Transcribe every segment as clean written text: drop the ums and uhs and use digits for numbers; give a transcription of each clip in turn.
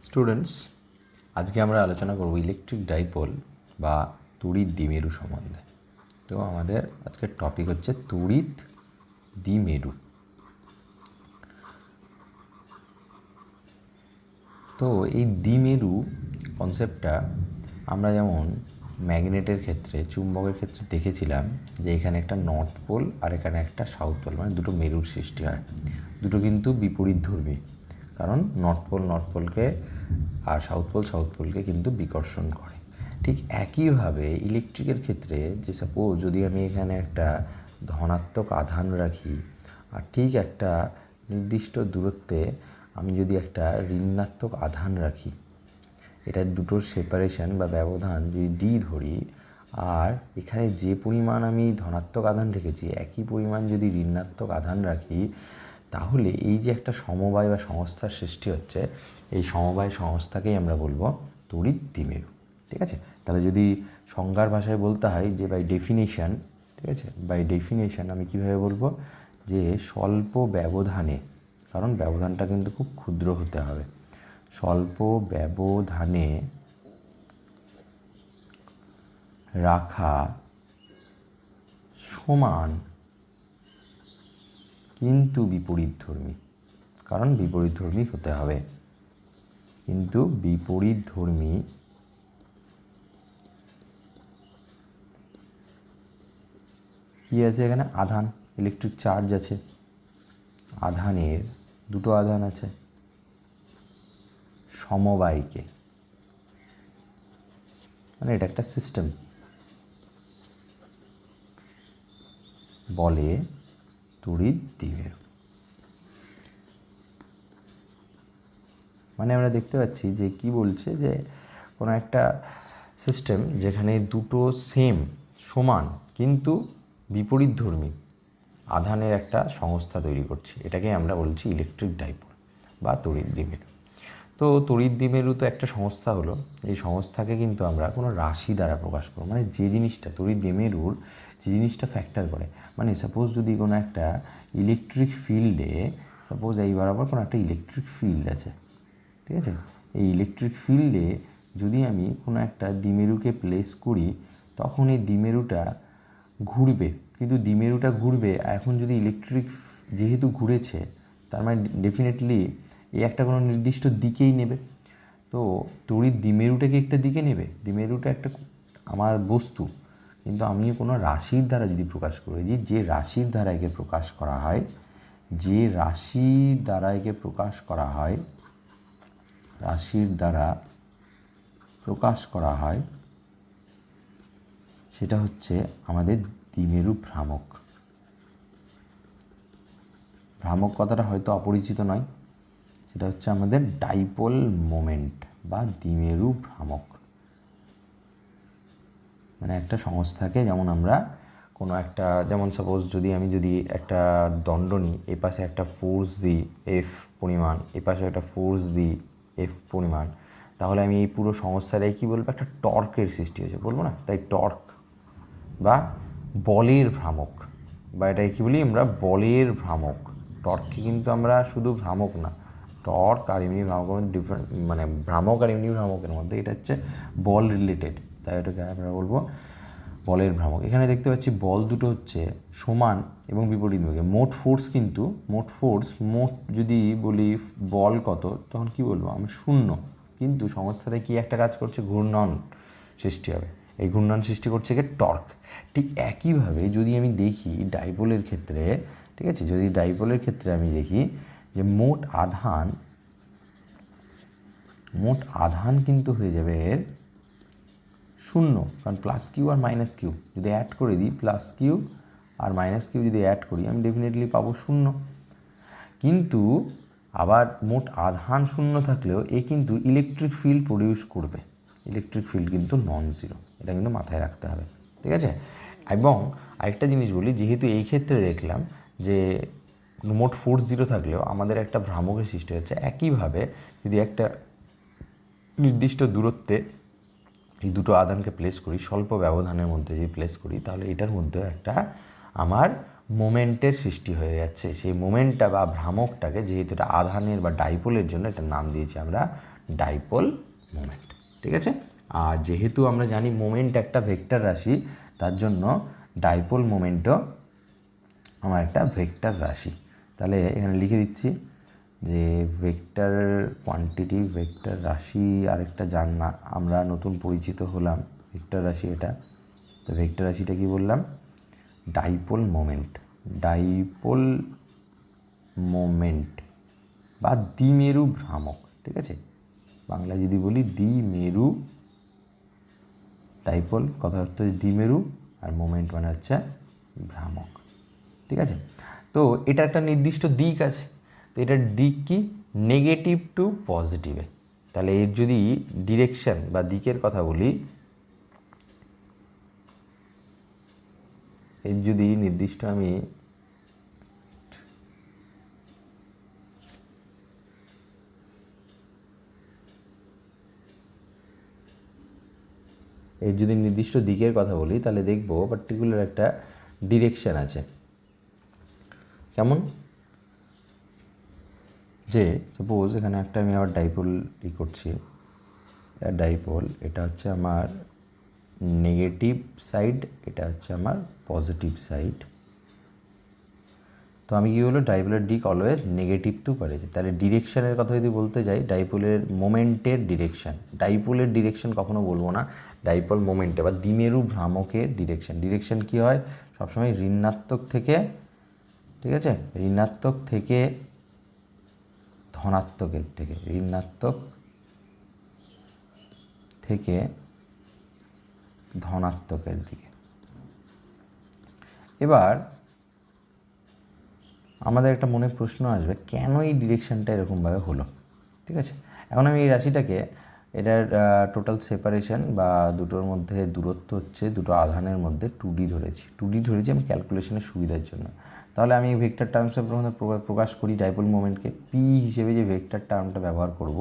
Students, আজকে আমরা আলোচনা করব ইলেকট্রিক ডাইপোল বা তড়িৎ দ্বিমেরু সম্বন্ধে। তো আমাদের আজকের টপিক হচ্ছে তড়িৎ দ্বিমেরু। তো এই দ্বিমেরু কনসেপ্টটা আমরা যেমন ম্যাগনেটের ক্ষেত্রে, চুম্বকের ক্ষেত্রে দেখেছিলাম যে এখানে একটা নর্থ পোল আর এখানে একটা সাউথ পোল, মানে দুটো মেরুর সৃষ্টি হয়। দুটো কিন্তু বিপরীতধর্মী, কারণ নর্থ পোলকে আর সাউথ পোলকে কিন্তু বিকর্ষণ করে। ঠিক একইভাবে ইলেকট্রিকের ক্ষেত্রে যে সাপোজ যদি আমি এখানে একটা ধনাত্মক আধান রাখি আর ঠিক একটা নির্দিষ্ট দূরত্বে আমি যদি একটা ঋণাত্মক আধান রাখি, এটার দুটোর সেপারেশন বা ব্যবধান যদি ডি ধরি, আর এখানে যে পরিমাণ আমি ধনাত্মক আধান রেখেছি একই পরিমাণ যদি ঋণাত্মক আধান রাখি, তাহলে এই যে একটা সমবায় বা সংস্থার সৃষ্টি হচ্ছে, এই সমবায় সংস্থাকেই আমরা বলবো তড়িৎ দ্বিমেরু। ঠিক আছে, তাহলে যদি সংজ্ঞার ভাষায় বলতে হয় যে বাই ডেফিনেশন, ঠিক আছে, বাই ডেফিনেশন আমি কীভাবে বলবো যে স্বল্প ব্যবধানে, কারণ ব্যবধানটা কিন্তু খুব ক্ষুদ্র হতে হবে, স্বল্প ব্যবধানে রাখা সমান কিন্তু বিপরীতধর্মী, কারণ বিপরীতধর্মী হতে হবে, কিন্তু বিপরীতধর্মী কি আছে এখানে? আধান, ইলেকট্রিক চার্জ আছে, আধানের দুটো আধান আছে, সমবায়কে, মানে এটা একটা সিস্টেম, বলে তড়িৎ দ্বিমেরু। মানে আমরা দেখতে পাচ্ছি যে কি বলছে, যে কোনো একটা সিস্টেম যেখানে দুটো সেম সমান কিন্তু বিপরীতধর্মী আধানের একটা সংস্থা তৈরি করছি, এটাকে আমরা বলছি ইলেকট্রিক ডাইপোল বা তড়িৎ দ্বিমেরু। তো তড়িৎ দ্বিমেরু তো একটা সংস্থা হলো, এই সংস্থাকে কিন্তু আমরা কোনো রাশি দ্বারা প্রকাশ করব, মানে যে জিনিসটা তড়িৎ দ্বিমেরুর যে জিনিসটা ফ্যাক্টর করে, মানে সাপোজ যদি কোনো একটা ইলেকট্রিক ফিল্ডে, সাপোজ এই বরাবর কোনো একটা ইলেকট্রিক ফিল্ড আছে, ঠিক আছে, এই ইলেকট্রিক ফিল্ডে যদি আমি কোনো একটা দ্বিমেরুকে প্লেস করি, তখন এই দ্বিমেরুটা ঘুরবে, কিন্তু দ্বিমেরুটা ঘুরবে এখন যদি ইলেকট্রিক যেহেতু ঘুরেছে, তার মানে ডেফিনেটলি এই একটা কোনো নির্দিষ্ট দিকেই নেবে। তো তড়িৎ দ্বিমেরুটাকে একটা দিকে নেবে, দ্বিমেরুটা একটা আমার বস্তু, কিন্তু আমি কোনো রাশির দ্বারা যদি প্রকাশ করি, যে রাশির দ্বারা একে প্রকাশ করা হয়, যে রাশির দ্বারা একে প্রকাশ করা হয়, রাশির দ্বারা প্রকাশ করা হয়, সেটা হচ্ছে আমাদের দ্বিমেরু ভ্রামক। ভ্রামক কথাটা হয়তো অপরিচিত নয়, সেটা হচ্ছে আমাদের ডাইপোল মোমেন্ট বা দ্বিমেরু ভ্রামক। মানে একটা সংস্থাকে, যেমন আমরা কোনো একটা, যেমন সাপোজ যদি একটা দণ্ড নিই, এ পাশে একটা ফোর্স দিই এফ পরিমাণ, এ পাশে একটা ফোর্স দিই এফ পরিমাণ, তাহলে আমি এই পুরো সংস্থাটাই কী বলবো? একটা টর্কের সৃষ্টি হয়েছে বলবো না? তাই টর্ক বা বলের ভ্রামক, বা এটাই কী বলি আমরা? বলের ভ্রামক। টর্ককে কিন্তু আমরা শুধু ভ্রামক না, টর্ক আর এমনি ভ্রামকের মধ্যে ডিফারেন্ট, মানে ভ্রামক আর এমনি ভ্রামকের মধ্যে এটা হচ্ছে বল রিলেটেড, তাই এটাকে আমরা বলবো বলের ভ্রামক। এখানে দেখতে পাচ্ছি বল দুটো হচ্ছে সমান এবং বিপরীতমুখী। মোট ফোর্স যদি বলি বল কত, তখন কি বলবো আমি? শূন্য। কিন্তু সংস্থাতে কি একটা কাজ করছে? ঘূর্ণন সৃষ্টি হবে, এই ঘূর্ণন সৃষ্টি করছে কি? টর্ক। ঠিক একইভাবে যদি আমি দেখি ডাইপোলের ক্ষেত্রে, ঠিক আছে, যদি ডাইপোলের ক্ষেত্রে আমি দেখি যে মোট আধান কিন্তু হয়ে যাবে এর শূন্য, কারণ plus Q R minus Q যদি অ্যাড করে দিই, plus Q R minus Q যদি অ্যাড করি, আমি ডেফিনেটলি পাবো শূন্য। কিন্তু আবার মোট আধান শূন্য থাকলেও এ কিন্তু ইলেকট্রিক ফিল্ড প্রডিউস করবে, ইলেকট্রিক ফিল্ড কিন্তু নন জিরো, এটা কিন্তু মাথায় রাখতে হবে, ঠিক আছে। এবং আরেকটা জিনিস বলি, যেহেতু এই ক্ষেত্রে দেখলাম যে মোট ফোর্স জিরো থাকলেও আমাদের একটা ভ্রামকের সৃষ্টি হচ্ছে, একইভাবে যদি একটা নির্দিষ্ট দূরত্বে এই দুটো আধানকে প্লেস করি, স্বল্প ব্যবধানের মধ্যে যদি প্লেস করি, তাহলে এটার মধ্যে একটা আমার মোমেন্টের সৃষ্টি হয়ে যাচ্ছে। সেই মোমেন্টটা বা ভ্রামকটাকে, যেহেতু এটা আধানের বা ডাইপোলের জন্য, এটার নাম দিয়েছি আমরা ডাইপোল মোমেন্ট। ঠিক আছে? আর যেহেতু আমরা জানি মোমেন্ট একটা ভেক্টর রাশি, তার জন্য ডাইপোল মোমেন্টও আমার একটা ভেক্টর রাশি। তাহলে এখানে লিখে দিচ্ছি যে ভেক্টর কোয়ান্টিটি, ভেক্টর রাশি আরেকটা না আমরা নতুন পরিচিত হলাম, ভেক্টর রাশি এটা। তো ভেক্টর রাশিটা কি বললাম? Dipole moment. ডাইপোল মোমেন্ট বা দ্বিমেরু ভ্রামক। ঠিক আছে? বাংলা যদি বলি দ্বিমেরু, ডাইপোল কথা হচ্ছে দ্বিমেরু, আর মোমেন্ট মানে হচ্ছে ভ্রামক। ঠিক আছে? তো এটা একটা নির্দিষ্ট দিক আছে। তো এটার দিক কি? নেগেটিভ টু পজিটিভে। তাহলে এর যদি ডিরেকশন বা দিকের কথা বলি, এর যদি নির্দিষ্ট আমি দিকের কথা বলি, তাহলে দেখব পার্টিকুলার একটা ডিরেকশন আছে। কেমন? যে সাপোজ এখানে একটা আমি আবার ডাইপোল করছি, ডাইপোল, এটা হচ্ছে আমার নেগেটিভ সাইড, এটা হচ্ছে আমার পজিটিভ সাইড। তো আমি কী বলবো? ডাইপোলের দিক অলওয়েজ নেগেটিভ টু পজিটিভ। তাহলে ডিরেকশনের কথা যদি বলতে যাই, ডাইপোলের মোমেন্টের ডিরেকশন, ডাইপোলের ডিরেকশন কখনো বলবো না, ডাইপোল মোমেন্টে বা দ্বিমেরু ভ্রামকের ডিরেকশন। ডিরেকশন কী হয়? সবসময় ঋণাত্মক থেকে, ঠিক আছে, ঋণাত্মক থেকে ধনাত্মকের থেকে, ঋণাত্মক থেকে ধনাত্মকের দিকে। এবার আমাদের একটা মনে প্রশ্ন আসবে, কেন এই ডিরেকশনটা এরকমভাবে হলো? ঠিক আছে? এখন আমি এই রাশিটাকে, এটার টোটাল সেপারেশন বা দুটোর মধ্যে দূরত্ব হচ্ছে, দুটো আধানের মধ্যে 2D ধরেছি। 2D ধরেছি আমি ক্যালকুলেশনের সুবিধার জন্য। তাহলে আমি এই ভেক্টর টার্মসের প্রকাশ করি ডাইপোল মোমেন্টকে পি হিসেবে। যে ভেক্টর টার্মটা ব্যবহার করব,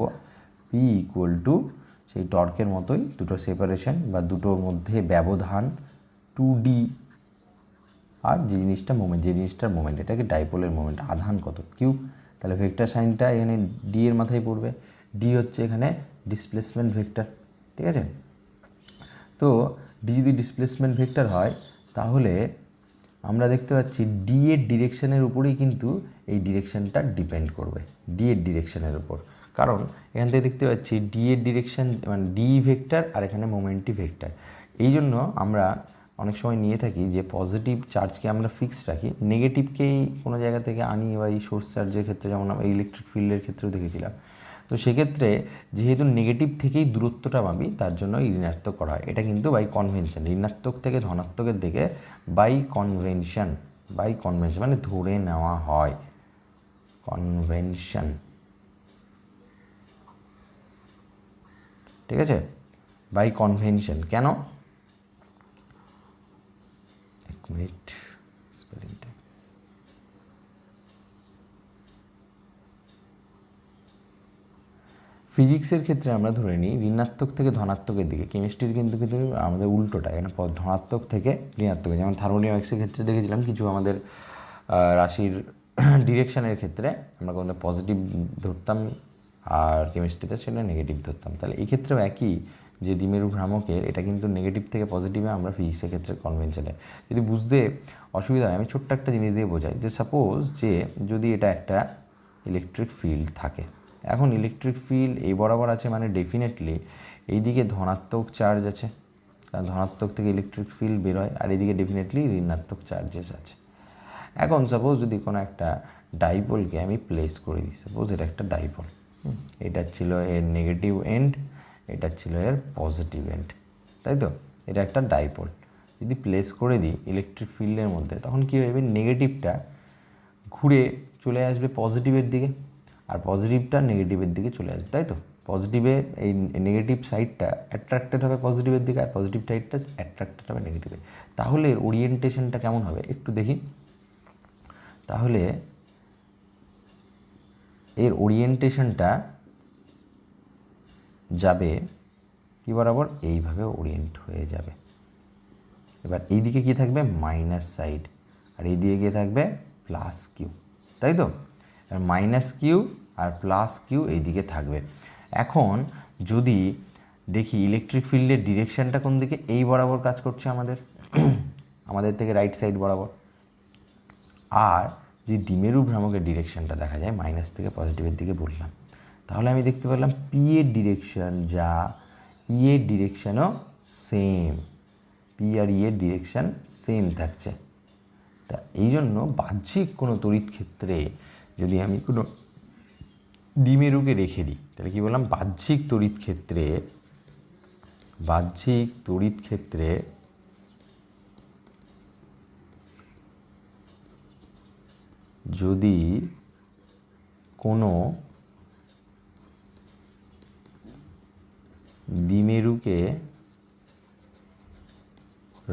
পি ইকুয়াল টু সেই টর্কের মতোই দুটো সেপারেশন বা দুটোর মধ্যে ব্যবধান 2D, আর যে জিনিসটা মোমেন্ট, যে জিনিসটার মোমেন্ট, এটাকে ডাইপোলের মোমেন্ট, আধান কত? কিউ। তাহলে ভেক্টর সাইনটা এখানে ডি এর মাথায় পড়বে। ডি হচ্ছে এখানে ডিসপ্লেসমেন্ট ভেক্টর। ঠিক আছে? তো ডি যদি ডিসপ্লেসমেন্ট ভেক্টর হয়, তাহলে আমরা দেখতে পাচ্ছি ডি এর ডিরেকশনের উপরেই কিন্তু এই ডিরেকশনটা ডিপেন্ড করবে, ডি এর ডিরেকশনের উপর। কারণ এখান থেকে দেখতে পাচ্ছি ডি এর ডিরেকশন মানে ডি ভেক্টর, আর এখানে মোমেন্টই ভেক্টর। এই জন্য আমরা অনেক সময় নিয়ে থাকি যে পজিটিভ চার্জকে আমরা ফিক্সড রাখি, নেগেটিভকেই কোনো জায়গা থেকে আনি, বা এই সোর্স চার্জের ক্ষেত্রে যেমন আমরা ইলেকট্রিক ফিল্ডের ক্ষেত্রেও দেখেছিলাম। তো সেক্ষেত্রে যেহেতু নেগেটিভ থেকেই দূরত্বটা পাবি, তার জন্য ঋণাত্মক করা হয়। এটা কিন্তু বাই কনভেনশন, ঋণাত্মক থেকে ধনাত্মকের দিকে বাই কনভেনশন মানে ধরে নেওয়া হয়, কনভেনশন। ঠিক আছে? By convention. কেন? এক মিনিট, স্পেলিংটা ফিজিক্সের ক্ষেত্রে আমরা ধরে নিই ঋণাত্মক থেকে ধনাত্মকের দিকে। কেমিস্ট্রির কিন্তু আমাদের উল্টোটা, এখানে ধনাত্মক থেকে ঋণাত্মকে। যেমন থার্মোডাইনামিক্সের ক্ষেত্রে দেখেছিলাম কিছু আমাদের রাশির ডিরেকশনের ক্ষেত্রে আমরা কোনো পজিটিভ ধরতাম, আর কেমিস্ট্রিতে সেটা নেগেটিভ ধরতাম। তাহলে এই ক্ষেত্রেও একই, যে দ্বিমেরু ভ্রামকের এটা কিন্তু নেগেটিভ থেকে পজিটিভে আমরা ফিজিক্সের ক্ষেত্রে কনভেনশনে। যদি বুঝতে অসুবিধা হয়, আমি ছোট্ট একটা জিনিস দিয়ে বোঝাই। যে সাপোজ যে যদি এটা একটা ইলেকট্রিক ফিল্ড থাকে, এখন ইলেকট্রিক ফিল্ড এই বরাবর আছে, মানে ডেফিনেটলি এইদিকে ধনাত্মক চার্জ আছে, কারণ ধনাত্মক থেকে ইলেকট্রিক ফিল্ড বেরোয়, আর এইদিকে ডেফিনেটলি ঋণাত্মক চার্জেস আছে। এখন সাপোজ যদি কোনো একটা ডাইপোলকে আমি প্লেস করে দিই, সাপোজ এটা একটা ডাইপোল, এটা ছিল এর নেগেটিভ এন্ড, এটা ছিল এর পজিটিভ এন্ড, তাই তো? এটা একটা ডাইপোল যদি প্লেস করে দিই ইলেকট্রিক ফিল্ডের মধ্যে, তখন কী হবে? নেগেটিভটা ঘুরে চলে আসবে পজিটিভের দিকে, আর পজিটিভটা নেগেটিভের দিকে চলে আসবে, তাই তো? পজিটিভের এই নেগেটিভ সাইডটা অ্যাট্রাক্টেড হবে পজিটিভের দিকে, আর পজিটিভ সাইডটা অ্যাট্রাক্টেড হবে নেগেটিভে। তাহলে এর ওরিয়েন্টেশনটা কেমন হবে একটু দেখি। তাহলে এর ওরিয়েন্টেশনটা যাবে কি বরাবর? এইভাবে ওরিয়েন্ট হয়ে যাবে। এবার এইদিকে কি থাকবে? মাইনাস সাইড, আর এই দিয়ে গিয়ে থাকবে প্লাস কিউ, তাই তো? আর minus Q R plus Q এই দিকে থাকবে। এখন যদি দেখি ইলেকট্রিক ফিল্ডের ডিরেকশানটা কোন দিকে, এই বরাবর কাজ করছে আমাদের থেকে রাইট সাইড বরাবর। আর যদি দ্বিমেরু ভ্রামকের ডিরেকশানটা দেখা যায় মাইনাস থেকে পজিটিভের দিকে বললাম, তাহলে আমি দেখতে পেলাম পি এর ডিরেকশান যা ই এর ডিরেকশানও সেম, পি আর ই এর ডিরেকশান সেম থাকছে। তা এই জন্য বাহ্যিক কোনো তড়িৎ ক্ষেত্রে যদি আমি কোনো দ্বিমেরুকে রেখে দিই, তাহলে কী বললাম, বাহ্যিক তড়িৎ ক্ষেত্রে যদি কোনো দ্বিমেরুকে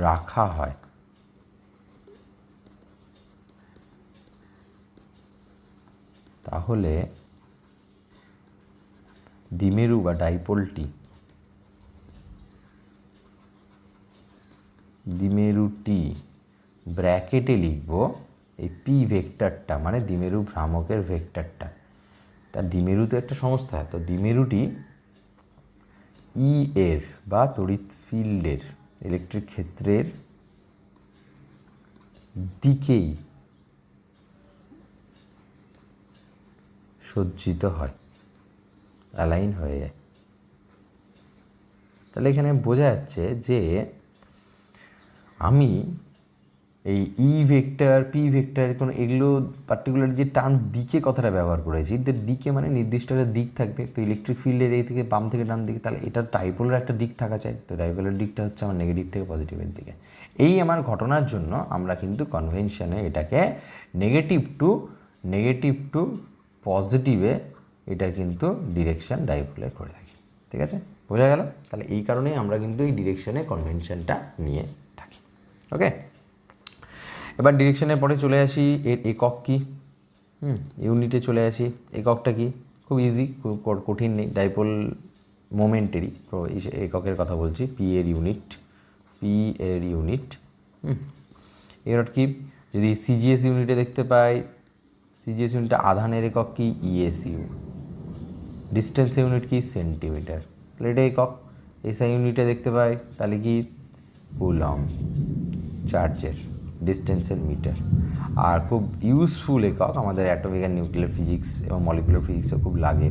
রাখা হয় তাহলে দ্বিমেরু বা ডাইপোলটি, দ্বিমেরুটি ব্র্যাকেটে লিখব এই পি ভেক্টরটা, মানে দ্বিমেরু ভ্রামকের ভেক্টরটা। তার দ্বিমেরু তো একটা সংস্থা, তো দ্বিমেরুটি ই এর বা তড়িৎ ফিল্ডের ইলেকট্রিক ক্ষেত্রের দিকেই সজ্জিত হয়, অ্যালাইন হয়ে যায়। তাহলে এখানে বোঝা যাচ্ছে যে আমি এই ই ভেক্টর, পি ভেক্টর, কোনো এগুলো পার্টিকুলার যে টার্ম দিকে কথাটা ব্যবহার করেছি, দিকে মানে নির্দিষ্ট একটা দিক থাকবে। তো ইলেকট্রিক ফিল্ডের এই থেকে বাম থেকে ডান দিকে, তাহলে এটা ডাইপোলের একটা দিক থাকা চাই। তো ডাইপোলের দিকটা হচ্ছে আমার নেগেটিভ থেকে পজিটিভের দিকে। এই আমার ঘটনার জন্য আমরা কিন্তু কনভেনশনে এটাকে নেগেটিভ টু পজিটিভে এটার কিন্তু ডিরেকশান ডাইপোলের করে থাকি। ঠিক আছে, বোঝা গেল? তাহলে এই কারণেই আমরা কিন্তু এই ডিরেকশানে কনভেনশনটা নিয়ে থাকি। ওকে, এবার ডিরেকশনের পরে চলে আসি এর একক কী, ইউনিটে চলে আসি। এককটা কি? খুব ইজি, খুব কঠিন নেই, ডাইপোল মোমেন্টেরই এককের কথা বলছি। পি এর ইউনিট। এর কি, যদি সিজিএস ইউনিটে দেখতে পাই, সিজিএস ইউনিটে আধানের একক কি? ইএসইউ। ডিস্টেন্স ইউনিট কি? সেন্টিমিটার। তাহলে এটা একক। এসআই ইউনিটে দেখতে পাই, তাহলে কি? কুলম, চার্জের, ডিস্টেন্সের মিটার। আর খুব ইউজফুল একক আমাদের অ্যাটমিক অ্যান্ড নিউক্লিয়ার ফিজিক্স এবং মলিকুলার ফিজিক্সও খুব লাগে।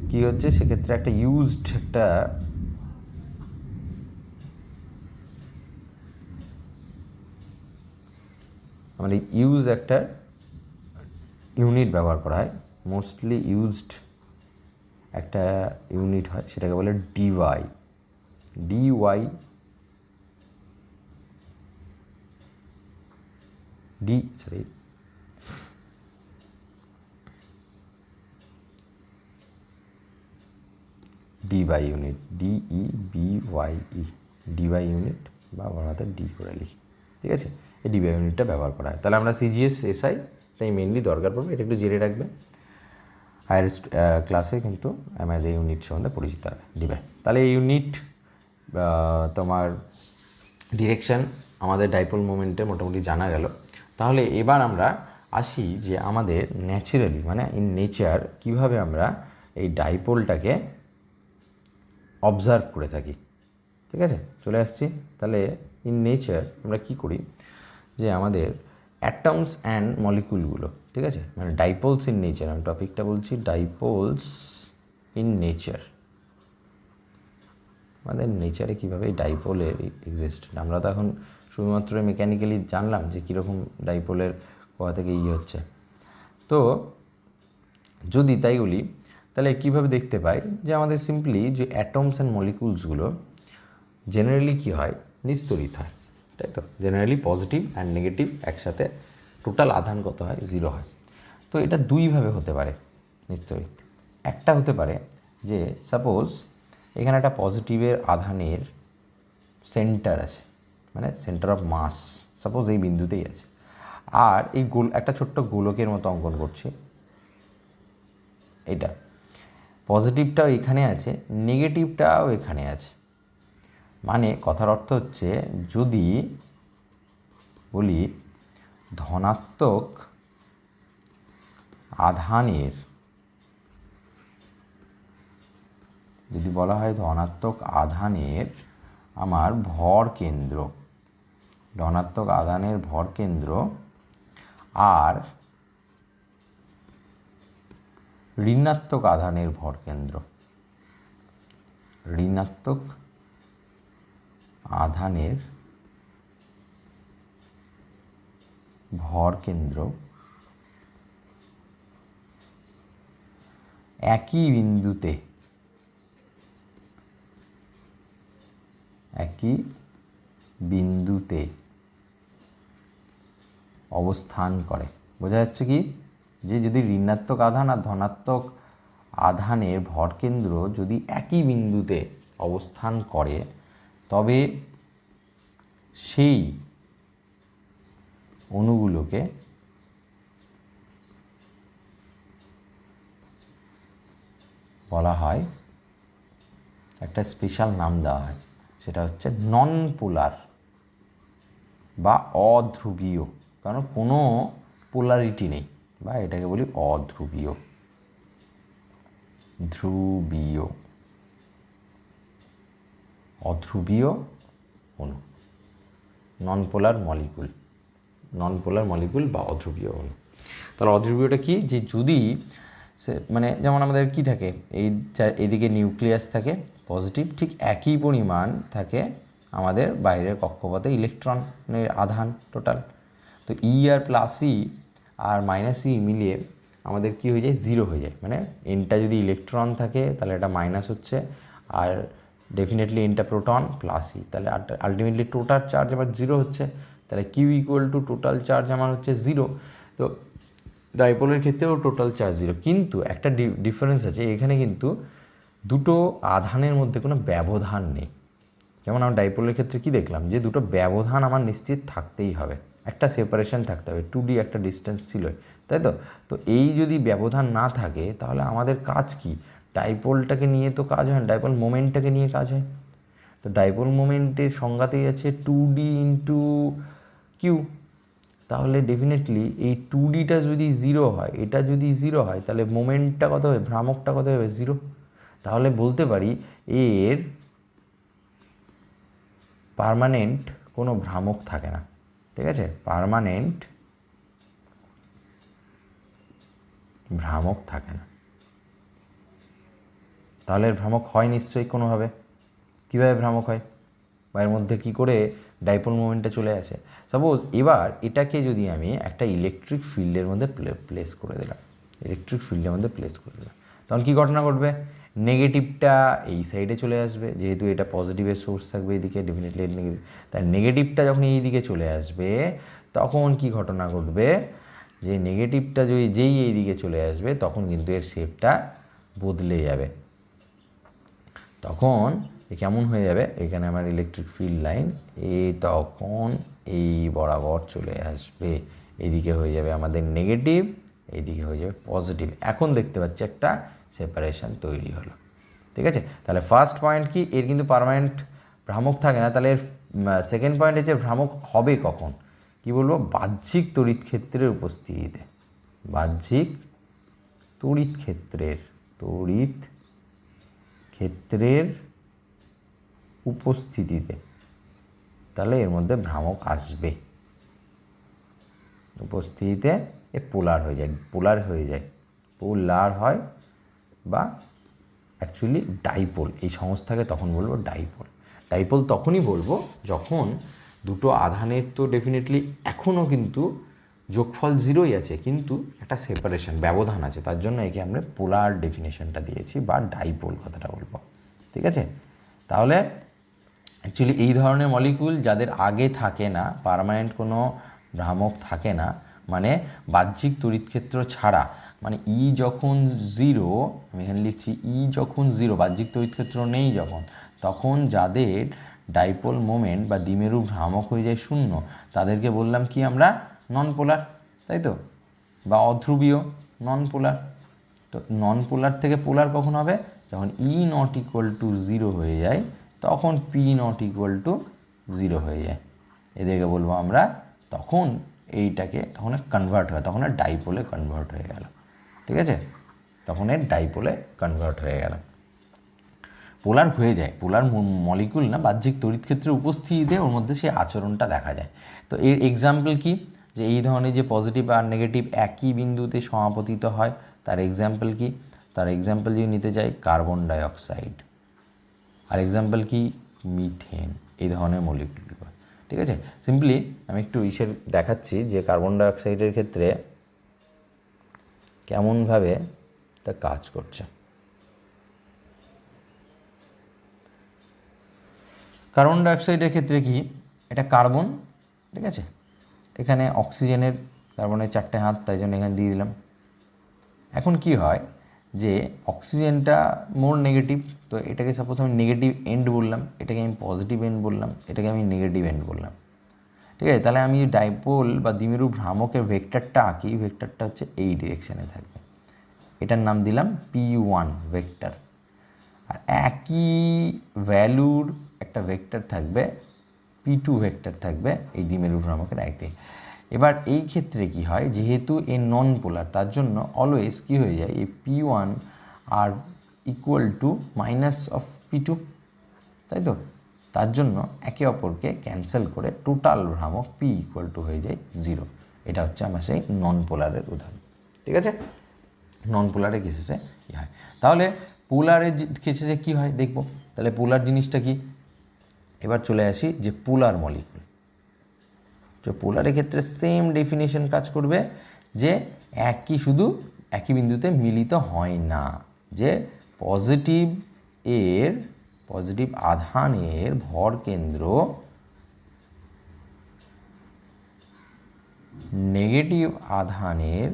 কী হচ্ছে সেক্ষেত্রে একটা ইউজড একটা মানে একটা ইউনিট ব্যবহার করা হয়, মোস্টলি ইউজড একটা ইউনিট হয়, সেটাকে বলে ডিওয়াই। ডিবাই ইউনিট, DEBYE, ডিবাই ইউনিট, বা বড় হাতে ডি করে লিখি। ঠিক আছে, এই ডিবাই ইউনিটটা ব্যবহার করা হয়। তাহলে আমরা সিজিএস এসআই তাই মেনলি দরকার পড়বে, এটা একটু জেনে রাখবে। হায়ার ক্লাসে কিন্তু আমাদের এই ইউনিট সম্বন্ধে পরিচিত হবে, ডিবাই। তাহলে এই ইউনিট তোমার ডিরেকশান আমাদের ডাইপোল মোমেন্টে মোটামুটি জানা গেল। তাহলে এবার আমরা আসি যে আমাদের ন্যাচারালি, মানে ইন নেচার, কীভাবে আমরা এই ডাইপোলটাকে অবজার্ভ করে থাকি। ঠিক আছে, চলে আসছি। তাহলে ইন নেচার আমরা কি করি, যে আমাদের অ্যাটমস অ্যান্ড মলিকুলগুলো, ঠিক আছে, মানে ডাইপোলস ইন নেচার, আমি টপিকটা বলছি ডাইপোলস ইন নেচার। আমাদের নেচারে কীভাবে এই ডাইপোলের এক্সিস্ট, আমরা তো এখন শুধুমাত্র মেকানিক্যালি জানলাম যে কীরকম ডাইপোলের কোথা থেকে হচ্ছে। তো যদি তাই বলি, তাহলে কীভাবে দেখতে পাই যে আমাদের সিম্পলি যে অ্যাটমস অ্যান্ড মলিকুলসগুলো জেনারেলি কী হয়, নিস্তড়িত হয়, তাই তো? জেনারেলি পজিটিভ অ্যান্ড নেগেটিভ একসাথে, টোটাল আধান কত হয়? 0 হয়। তো এটা দুইভাবে হতে পারে নিস্তড়িত। একটা হতে পারে যে সাপোজ এখানে একটা পজিটিভের আধানের সেন্টার আছে, মানে সেন্টার অফ মাস সাপোজ এই বিন্দুতেই আছে, আর এই একটা ছোট্ট গোলকের মতো অঙ্কন করছি, এটা পজিটিভটাও এখানে আছে, নেগেটিভটাও এখানে আছে। মানে কথার অর্থ হচ্ছে, যদি বলি ধনাত্মক আধানের, যদি বলা হয় ধনাত্মক আধানের আমার ভর কেন্দ্র, ধনাত্মক আধানের ভর কেন্দ্র আর ঋণাত্মক আধানের ভর কেন্দ্র, ঋণাত্মক আধানের ভর কেন্দ্র একই বিন্দুতে অবস্থান করে। বোঝা যাচ্ছে কি, যে যদি ঋণাত্মক আধান আর ধনাত্মক আধানের ভরকেন্দ্র যদি একই বিন্দুতে অবস্থান করে, তবে সেই অণুগুলোকে বলা হয়, একটা স্পেশাল নাম দেওয়া হয়, সেটা হচ্ছে নন পোলার বা অধ্রুবীয়, কারণ কোনো পোলারিটি নেই, বা এটাকে বলি অধ্রুবীয়, অধ্রুবীয় অণু, নন পোলার মলিকুল বা অধ্রুবীয় অণু। তাহলে অধ্রুবীয়টা কি, যে যদি সে মানে যেমন আমাদের কি থাকে, এইদিকে নিউক্লিয়াস থাকে পজিটিভ, ঠিক একই পরিমাণ থাকে আমাদের বাইরের কক্ষপথে ইলেকট্রনের আধান টোটাল। তো ই আর প্লাস ই আর মাইনাস ই মিলিয়ে আমাদের কি হয়ে যায়, জিরো হয়ে যায়। মানে এনটা যদি ইলেকট্রন থাকে তাহলে এটা মাইনাস হচ্ছে, আর ডেফিনেটলি এনটা প্রোটন প্লাস ই, তাহলে আলটিমেটলি টোটাল চার্জ আবার জিরো হচ্ছে। তাহলে Q equal to total charge আমার হচ্ছে জিরো। তো ডাইপোলের ক্ষেত্রেও টোটাল চার্জ জিরো, কিন্তু একটা ডিফারেন্স আছে এখানে, কিন্তু দুটো আধানের মধ্যে কোনো ব্যবধান নেই। যেমন আমরা ডাইপোলের ক্ষেত্রে কি দেখলাম, যে দুটো ব্যবধান আমার নিশ্চিত থাকতেই হবে, একটা সেপারেশন থাকতে হবে, 2D একটা ডিস্টেন্স ছিল, তাই তো। তো এই যদি ব্যবধান না থাকে তাহলে আমাদের কাজ কি, ডাইপোলটাকে নিয়ে তো কাজ হয় না, ডাইপোল মোমেন্টটাকে নিয়ে কাজ হয়। তো ডাইপোল মোমেন্টের সংজ্ঞাতেই আছে 2D ইন্টু কিউ। তাহলে ডেফিনেটলি এই 2Dটা যদি জিরো হয়, এটা যদি জিরো হয়, তাহলে মোমেন্টটা কত হবে, ভ্রামকটা কত হবে, জিরো। তাহলে বলতে পারি এর পার্মানেন্ট কোনো ভ্রামক থাকে না, ঠিক আছে, পার্মানেন্ট ভ্রামক থাকে না। তাহলে এর ভ্রামক হয় নিশ্চয়ই কোনোভাবে। কীভাবে ভ্রামক হয়, বা এর মধ্যে কী করে ডাইপোল মোমেন্টটা চলে আসে। সাপোজ এবার এটাকে যদি আমি একটা ইলেকট্রিক ফিল্ডের মধ্যে প্লেস করে দিলাম, তখন কী ঘটনা ঘটবে, নেগেটিভটা এই সাইডে চলে আসবে, যেহেতু এটা পজিটিভের সোর্স থাকবে এদিকে, ডেফিনেটলি নেগেটিভ, তাই নেগেটিভটা যখন এই দিকে চলে আসবে তখন কি ঘটনা ঘটবে, যে নেগেটিভটা যেই এই দিকে চলে আসবে তখন কিন্তু এর শেপটা বদলে যাবে। তখন কেমন হয়ে যাবে, এখানে আমার ইলেকট্রিক ফিল্ড লাইন তখন এই বরাবর চলে আসবে, এইদিকে হয়ে যাবে আমাদের নেগেটিভ, এইদিকে হয়ে যাবে পজিটিভ। এখন দেখতে পাচ্ছি একটা সেপারেশন তৈরি হলো, ঠিক আছে। তাহলে ফার্স্ট পয়েন্ট কি, এর কিন্তু পার্মানেন্ট ভ্রামক থাকে না। তাহলে এর সেকেন্ড পয়েন্ট হচ্ছে ভ্রামক হবে কখন, কি বলবো, বাহ্যিক তড়িৎ ক্ষেত্রের উপস্থিতিতে, বাহ্যিক তড়িৎ ক্ষেত্রের উপস্থিতিতে, তাহলে এর মধ্যে ভ্রামক আসবে। উপস্থিতিতে এ পোলার হয় বা অ্যাকচুয়ালি ডাইপোল, এই সংস্থাকে তখন বলবো ডাইপোল তখনই বলবো যখন দুটো আধানের তো ডেফিনেটলি এখনও কিন্তু যোগফল জিরোই আছে, কিন্তু একটা সেপারেশন ব্যবধান আছে, তার জন্য একে আমরা পোলার ডেফিনেশনটা দিয়েছি বা ডাইপোল কথাটা বলবো, ঠিক আছে। তাহলে অ্যাকচুয়ালি এই ধরনের মলিকুল যাদের আগে থাকে না, পার্মানেন্ট কোনো ভ্রামক থাকে না, মানে বাহ্যিক তড়িৎক্ষেত্র ছাড়া, মানে ই যখন জিরো, আমি এখানে লিখছি ই যখন জিরো, বাহ্যিক তড়িৎক্ষেত্র নেই যখন, তখন যাদের ডাইপোল মোমেন্ট বা দ্বিমেরু ভ্রামক হয়ে যায় শূন্য, তাদেরকে বললাম কি আমরা, নন পোলার, তাই তো, বা অধ্রুবীয় নন পোলার। তো নন পোলার থেকে পোলার কখন হবে, যখন ই নট ইকুয়াল টু জিরো হয়ে যায়, তখন P not equal to zero হয়ে যায়, এদেরকে বলবো আমরা তখন এইটাকে তখন কনভার্ট হয়, তখন ডাইপোলে কনভার্ট হয়ে গেল। ঠিক আছে, তখন এর ডাইপোলে কনভার্ট হয়ে গেল, পোলার হয়ে যায়। পোলার মলিকুল না বাহ্যিক তড়িৎ ক্ষেত্রে উপস্থিতিতে ওর মধ্যে সেই আচরণটা দেখা যায়। তো এর এক্সাম্পল কি, যে এই ধরনের যে পজিটিভ আর নেগেটিভ একই বিন্দুতে সমাপতিত হয়, তার এক্সাম্পল কি? তার এক্সাম্পল যদি নিতে চাই কার্বন ডাইঅক্সাইড, আর এক্সাম্পল কি মিথেন, এই ধরনের মলিকুলগুলো। ঠিক আছে, সিম্পলি আমি একটু ইসের দেখাচ্ছি যে কার্বন ডাইঅক্সাইডের ক্ষেত্রে কেমনভাবে তা কাজ করছে। কার্বন ডাইঅক্সাইডের ক্ষেত্রে কি, এটা কার্বন, ঠিক আছে, এখানে অক্সিজেনের কার্বনের 4টে হাত, তাই জন্য এখানে দিয়ে দিলাম। এখন কি হয় যে অক্সিজেনটা মোর নেগেটিভ, তো এটাকে সাপোজ আমি নেগেটিভ এন্ড বললাম, এটাকে আমি পজিটিভ এন্ড বললাম, এটাকে আমি নেগেটিভ এন্ড বললাম। ঠিক আছে, তাহলে আমি ডাইপোল বা দ্বিমেরু ভ্রামকের ভেক্টরটা আঁকি, ভেক্টরটা হচ্ছে এই ডিরেকশানে থাকবে, এটার নাম দিলাম P1 ভেক্টর। আর একই ভ্যালুর একটা ভেক্টর থাকবে P2 ভেক্টর থাকবে এই দ্বিমেরু ভ্রামকের একদিকে। এবার এই ক্ষেত্রে কি হয়, যেহেতু এ নন পোলার, তার জন্য অলওয়েজ কি হয়ে যায়, এই P1 আর equal to minus of P2, তাই তো? তার জন্য একে অপরকে ক্যান্সেল করে টোটাল ভ্রামক P ইকুয়াল টু হয়ে যায় 0। এটা হচ্ছে আমার সেই নন পোলারের উদাহরণ। ঠিক আছে, নন পোলারের কেসেসে কী হয়। তাহলে পোলারের কেসেসে কী হয় দেখব। তাহলে পোলার জিনিসটা কি, এবার চলে আসি যে পোলার মলিকুল। তো পোলারের ক্ষেত্রে সেম ডেফিনেশন কাজ করবে, যে শুধু একই বিন্দুতে মিলিত হয় না, যে পজিটিভ আধানের ভর কেন্দ্র নেগেটিভ আধানের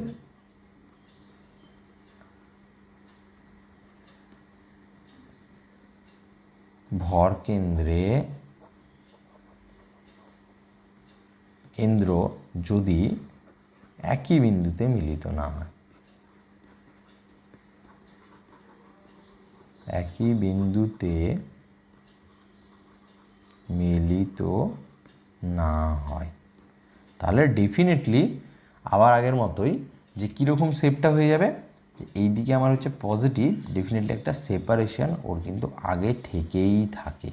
ভর কেন্দ্র যদি একই বিন্দুতে মিলিত না হয়, একই বিন্দুতে মিলিত না হয়, তাহলে ডেফিনেটলি আবার আগের মতোই যে কীরকম শেপটা হয়ে যাবে, এই দিকে আমার হচ্ছে পজিটিভ, ডেফিনেটলি একটা সেপারেশন ওর কিন্তু আগে থেকেই থাকে।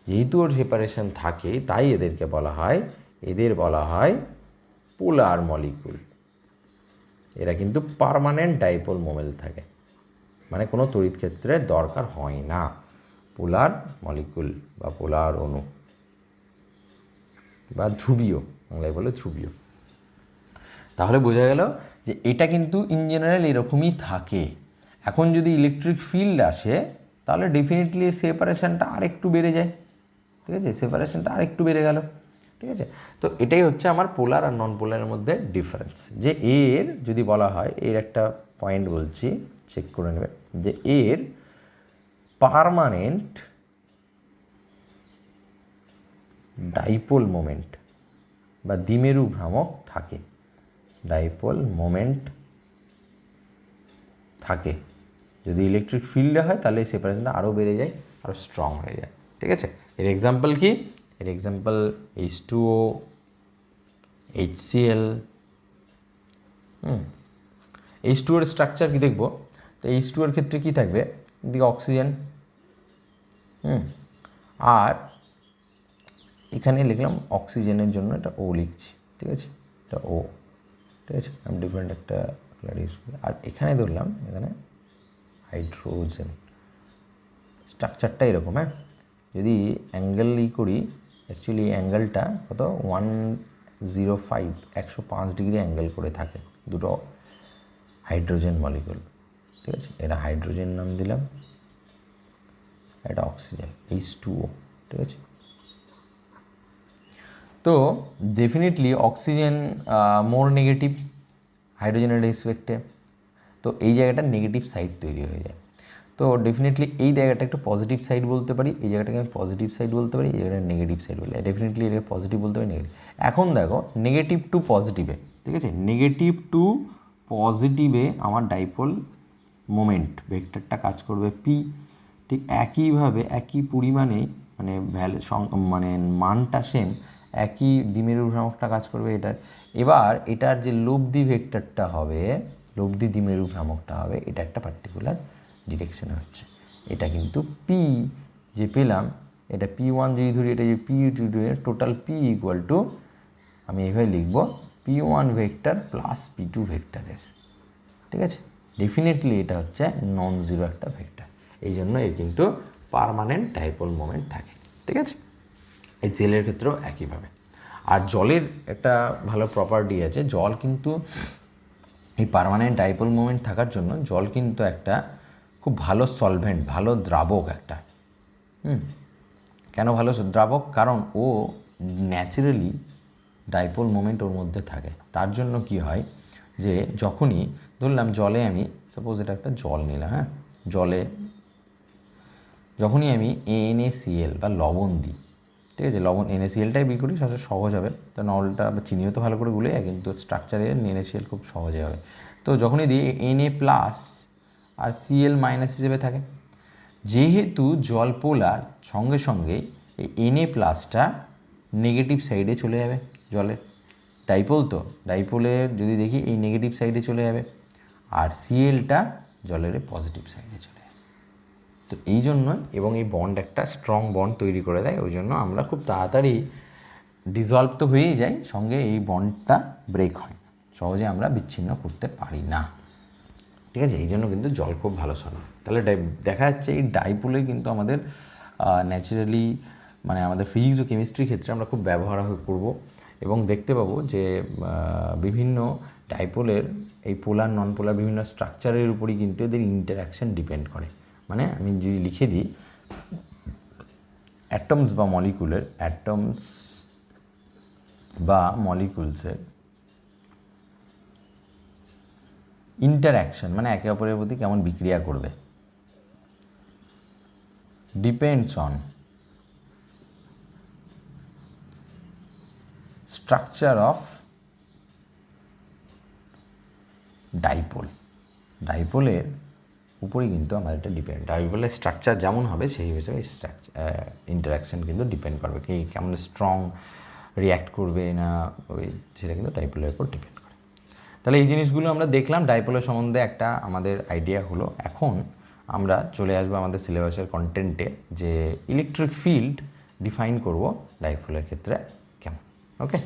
যেহেতু ওর সেপারেশন থাকে, তাই এদের বলা হয় পোলার মলিকুল। এরা কিন্তু পার্মানেন্ট ডাইপোল মোমেন্ট থাকে, মানে কোনো তড়িৎ ক্ষেত্রের দরকার হয় না। পোলার মলিকুল বা পোলার অণু বা ধ্রুবীয়, বাংলায় বলে ধ্রুবীয়। তাহলে বোঝা গেল যে এটা কিন্তু ইন জেনারেল এরকমই থাকে। এখন যদি ইলেকট্রিক ফিল্ড আসে, তাহলে ডেফিনেটলি সেপারেশনটা আরেকটু বেড়ে যায়। ঠিক আছে, সেপারেশনটা আরেকটু বেড়ে গেল। ঠিক আছে, তো এটাই হচ্ছে আমার পোলার আর নন পোলারের মধ্যে ডিফারেন্স। যে এর যদি বলা হয়, এর একটা পয়েন্ট বলছি, চেক করে নেবে, যে এর পার্মানেন্ট ডাইপোল মোমেন্ট বা দ্বিমেরু ভ্রামক থাকে, ডাইপোল মোমেন্ট থাকে। যদি ইলেকট্রিক ফিল্ডে হয়, তাহলে এই সেপারেশনটা আরও বেড়ে যায়, আরও স্ট্রং হয়ে যায়। ঠিক আছে, এর এক্সাম্পল কি, এর এক্সাম্পল H2O, HCl। H2O এর স্ট্রাকচার কি দেখব। তো H2O এর ক্ষেত্রে কি থাকবে, এদিকে অক্সিজেন, আর এখানে লিখলাম অক্সিজেনের জন্য এটা O লিখছি। ঠিক আছে, এটা O। ঠিক আছে, আমি ডিফারেন্ট একটা কালার ইউজ করি। আর এখানে ধরলাম এখানে হাইড্রোজেন। স্ট্রাকচারটা এরকম। হ্যাঁ, যদি অ্যাঙ্গেল করি, অ্যাকচুয়ালি অ্যাঙ্গেলটা কত 105, 105 ডিগ্রি অ্যাঙ্গেল করে থাকে দুটো হাইড্রোজেন মলিকুল। ঠিক আছে, এরা হাইড্রোজেন নাম দিলাম, এটা অক্সিজেন H2O। ঠিক আছে, তো ডেফিনেটলি অক্সিজেন মোর নেগেটিভ হাইড্রোজেনের রেসপেক্টে, তো এই জায়গাটা নেগেটিভ সাইড তৈরি হয়ে যায়। তো ডেফিনেটলি এই জায়গাটা একটা পজিটিভ সাইড বলতে পারি, এই জায়গাটাকে আমি পজিটিভ সাইড বলতে পারি, এই জায়গাটা নেগেটিভ সাইড বলতে পারি। ডেফিনেটলি এটাকে পজিটিভ বলতে পারি, নেগেটিভ। এখন দেখো নেগেটিভ টু পজিটিভে, ঠিক আছে, নেগেটিভ টু পজিটিভে আমার ডাইপোল মোমেন্ট ভেক্টরটা কাজ করবে P। ঠিক একইভাবে একই পরিমাণে মানে মানটা সেম, একই দ্বিমেরু ভ্রামকটা কাজ করবে এটার। এবার এটার যে লব্ধি ভেক্টরটা হবে, লব্ধি দ্বিমেরু ভ্রামকটা হবে, এটা একটা পার্টিকুলার ডিরেকশনে হচ্ছে। এটা কিন্তু পি যে পেলাম, এটা P1 যদি ধরি, এটা যে P2 total P equal to, আমি এইভাবে লিখব, P1 ভেক্টর প্লাস P2 ভেক্টরের। ঠিক আছে, ডেফিনেটলি এটা হচ্ছে নন জিরো একটা ভেক্টর, এই জন্য এর কিন্তু পার্মানেন্ট ডাইপোল মোমেন্ট থাকে। ঠিক আছে, এই জেলের ক্ষেত্রেও একইভাবে। আর জলের একটা ভালো প্রপার্টি আছে, জল কিন্তু এই পার্মানেন্ট ডাইপোল মোমেন্ট থাকার জন্য জল কিন্তু একটা খুব ভালো সলভেন্ট, ভালো দ্রাবক একটা। কেন ভালো দ্রাবক? কারণ ও ন্যাচারালি ডাইপোল মোমেন্ট ওর মধ্যে থাকে। তার জন্য কি হয় যে যখনই ধরলাম জলে আমি, সাপোজ এটা একটা জল নিলাম, হ্যাঁ, জলে যখনই আমি NaCl বা লবণ দিই, ঠিক আছে, লবণ NaClটাই বিক্রি করি, সবচেয়ে সহজ হবে। তো নলটা বা চিনিও তো ভালো করে গুলে যায়, কিন্তু স্ট্রাকচারে NaCl খুব সহজে হবে। তো যখনই দিই Na প্লাস আর Cl মাইনাস হিসেবে থাকে, যেহেতু জল পোলার, সঙ্গে সঙ্গেই এই Na প্লাসটা নেগেটিভ সাইডে চলে যাবে জলের। ডাইপোল তো, ডাইপোলের যদি দেখি এই নেগেটিভ সাইডে চলে যাবে, আর Clটা জলের পজিটিভ সাইডে চলে যাবে। তো এই জন্যই, এবং এই বন্ড একটা স্ট্রং বন্ড তৈরি করে দেয়, ওই জন্য আমরা খুব তাড়াতাড়ি ডিজলভ তো হয়েই যাই, সঙ্গে এই বন্ডটা ব্রেক হয়, সহজে আমরা বিচ্ছিন্ন করতে পারি না। ঠিক আছে, এই জন্য কিন্তু জল খুব ভালো শোনা। তাহলে দেখা যাচ্ছে এই ডাইপোলে কিন্তু আমাদের ন্যাচারালি, মানে আমাদের ফিজিক্স ও কেমিস্ট্রির ক্ষেত্রে আমরা খুব ব্যবহার করব, এবং দেখতে পাবো যে বিভিন্ন ডাইপোলের এই পোলার নন পোলার বিভিন্ন স্ট্রাকচারের উপরই কিন্তু এদের ইন্টারাকশান ডিপেন্ড করে। মানে আমি যদি লিখে দিই, অ্যাটমস বা মলিকুলের, অ্যাটমস বা মলিকুলসের ইন্টারাকশান মানে একে অপরের প্রতি কেমন বিক্রিয়া করবে, depends on structure of dipole. ডাইপোলের উপরেই কিন্তু আমাদের এটা ডিপেন্ড, ডাইপোলের স্ট্রাকচার যেমন হবে সেই হিসেবে ইন্টারাকশান কিন্তু ডিপেন্ড করবে, কি কেমন স্ট্রং রিয়্যাক্ট করবে না, ওই সেটা কিন্তু ডাইপোলের উপর ডিপেন্ড করে। তাহলে এই জিনিসগুলো আমরা দেখলাম, ডাইপোলের সম্বন্ধে একটা আমাদের আইডিয়া হলো। এখন আমরা চলে আসবো আমাদের সিলেবাসের কন্টেন্টে, যে ইলেকট্রিক ফিল্ড ডিফাইন করব ডাইপোলের ক্ষেত্রে কেমন। ওকে,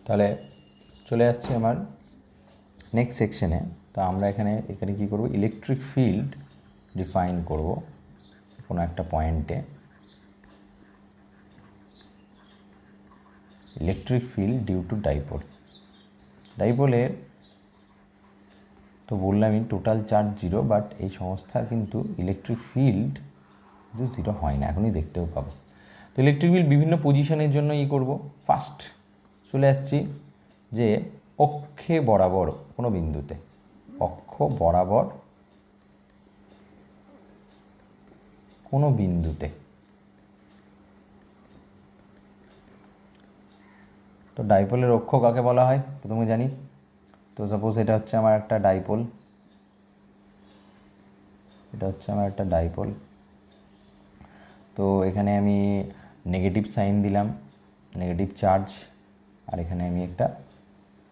তাহলে চলে আসছি আমার নেক্সট সেকশনে। তো আমরা এখানে কী করব, ইলেকট্রিক ফিল্ড ডিফাইন করব কোনো একটা পয়েন্টে। Electric field due to dipole. ডাইপোলের তো বললামই টোটাল চার্জ জিরো, বাট এই সংস্থার কিন্তু ইলেকট্রিক ফিল্ড কিন্তু জিরো হয় না, এখনই দেখতেও পাবো। তো ইলেকট্রিক ফিল্ড বিভিন্ন পজিশনের জন্য করব। ফার্স্ট চলে আসছি যে অক্ষে বরাবর কোনো বিন্দুতে, অক্ষ বরাবর কোনো বিন্দুতে। তো ডাইপোলের অক্ষ কাকে বলা হয় প্রথমে জানি। তো সাপোজ এটা হচ্ছে আমার একটা ডাইপোল, এটা হচ্ছে আমার একটা ডাইপোল। তো এখানে আমি নেগেটিভ সাইন দিলাম, নেগেটিভ চার্জ, আর এখানে আমি একটা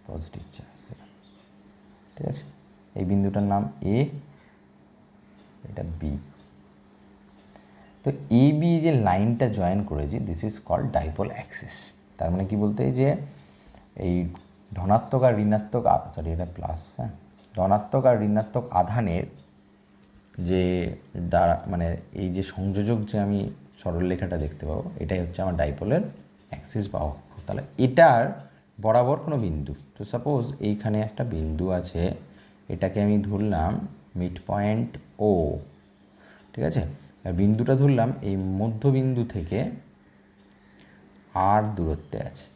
পজিটিভ চার্জ দিলাম। ঠিক আছে, এই বিন্দুটার নাম এ, এটা বি। তো এ বি যে লাইনটা জয়েন করেছি, this is called dipole axis. তার মানে কি বলতে, যে এই ধনাত্মক আর ঋণাত্মক, সরি এটা প্লাস, হ্যাঁ, ধনাত্মক আর ঋণাত্মক আধানের যে দ্বারা, মানে এই যে সংযোজক যে আমি সরলরেখাটা দেখতে পাবো, এটাই হচ্ছে আমার ডাইপোলের অ্যাক্সিস বা অক্ষ। তাহলে এটার বরাবর কোনো বিন্দু, তো সাপোজ এইখানে একটা বিন্দু আছে, এটাকে আমি ধরলাম মিড পয়েন্ট ও। ঠিক আছে, আর বিন্দুটা ধরলাম এই মধ্যবিন্দু থেকে আর দূরত্বে আছে।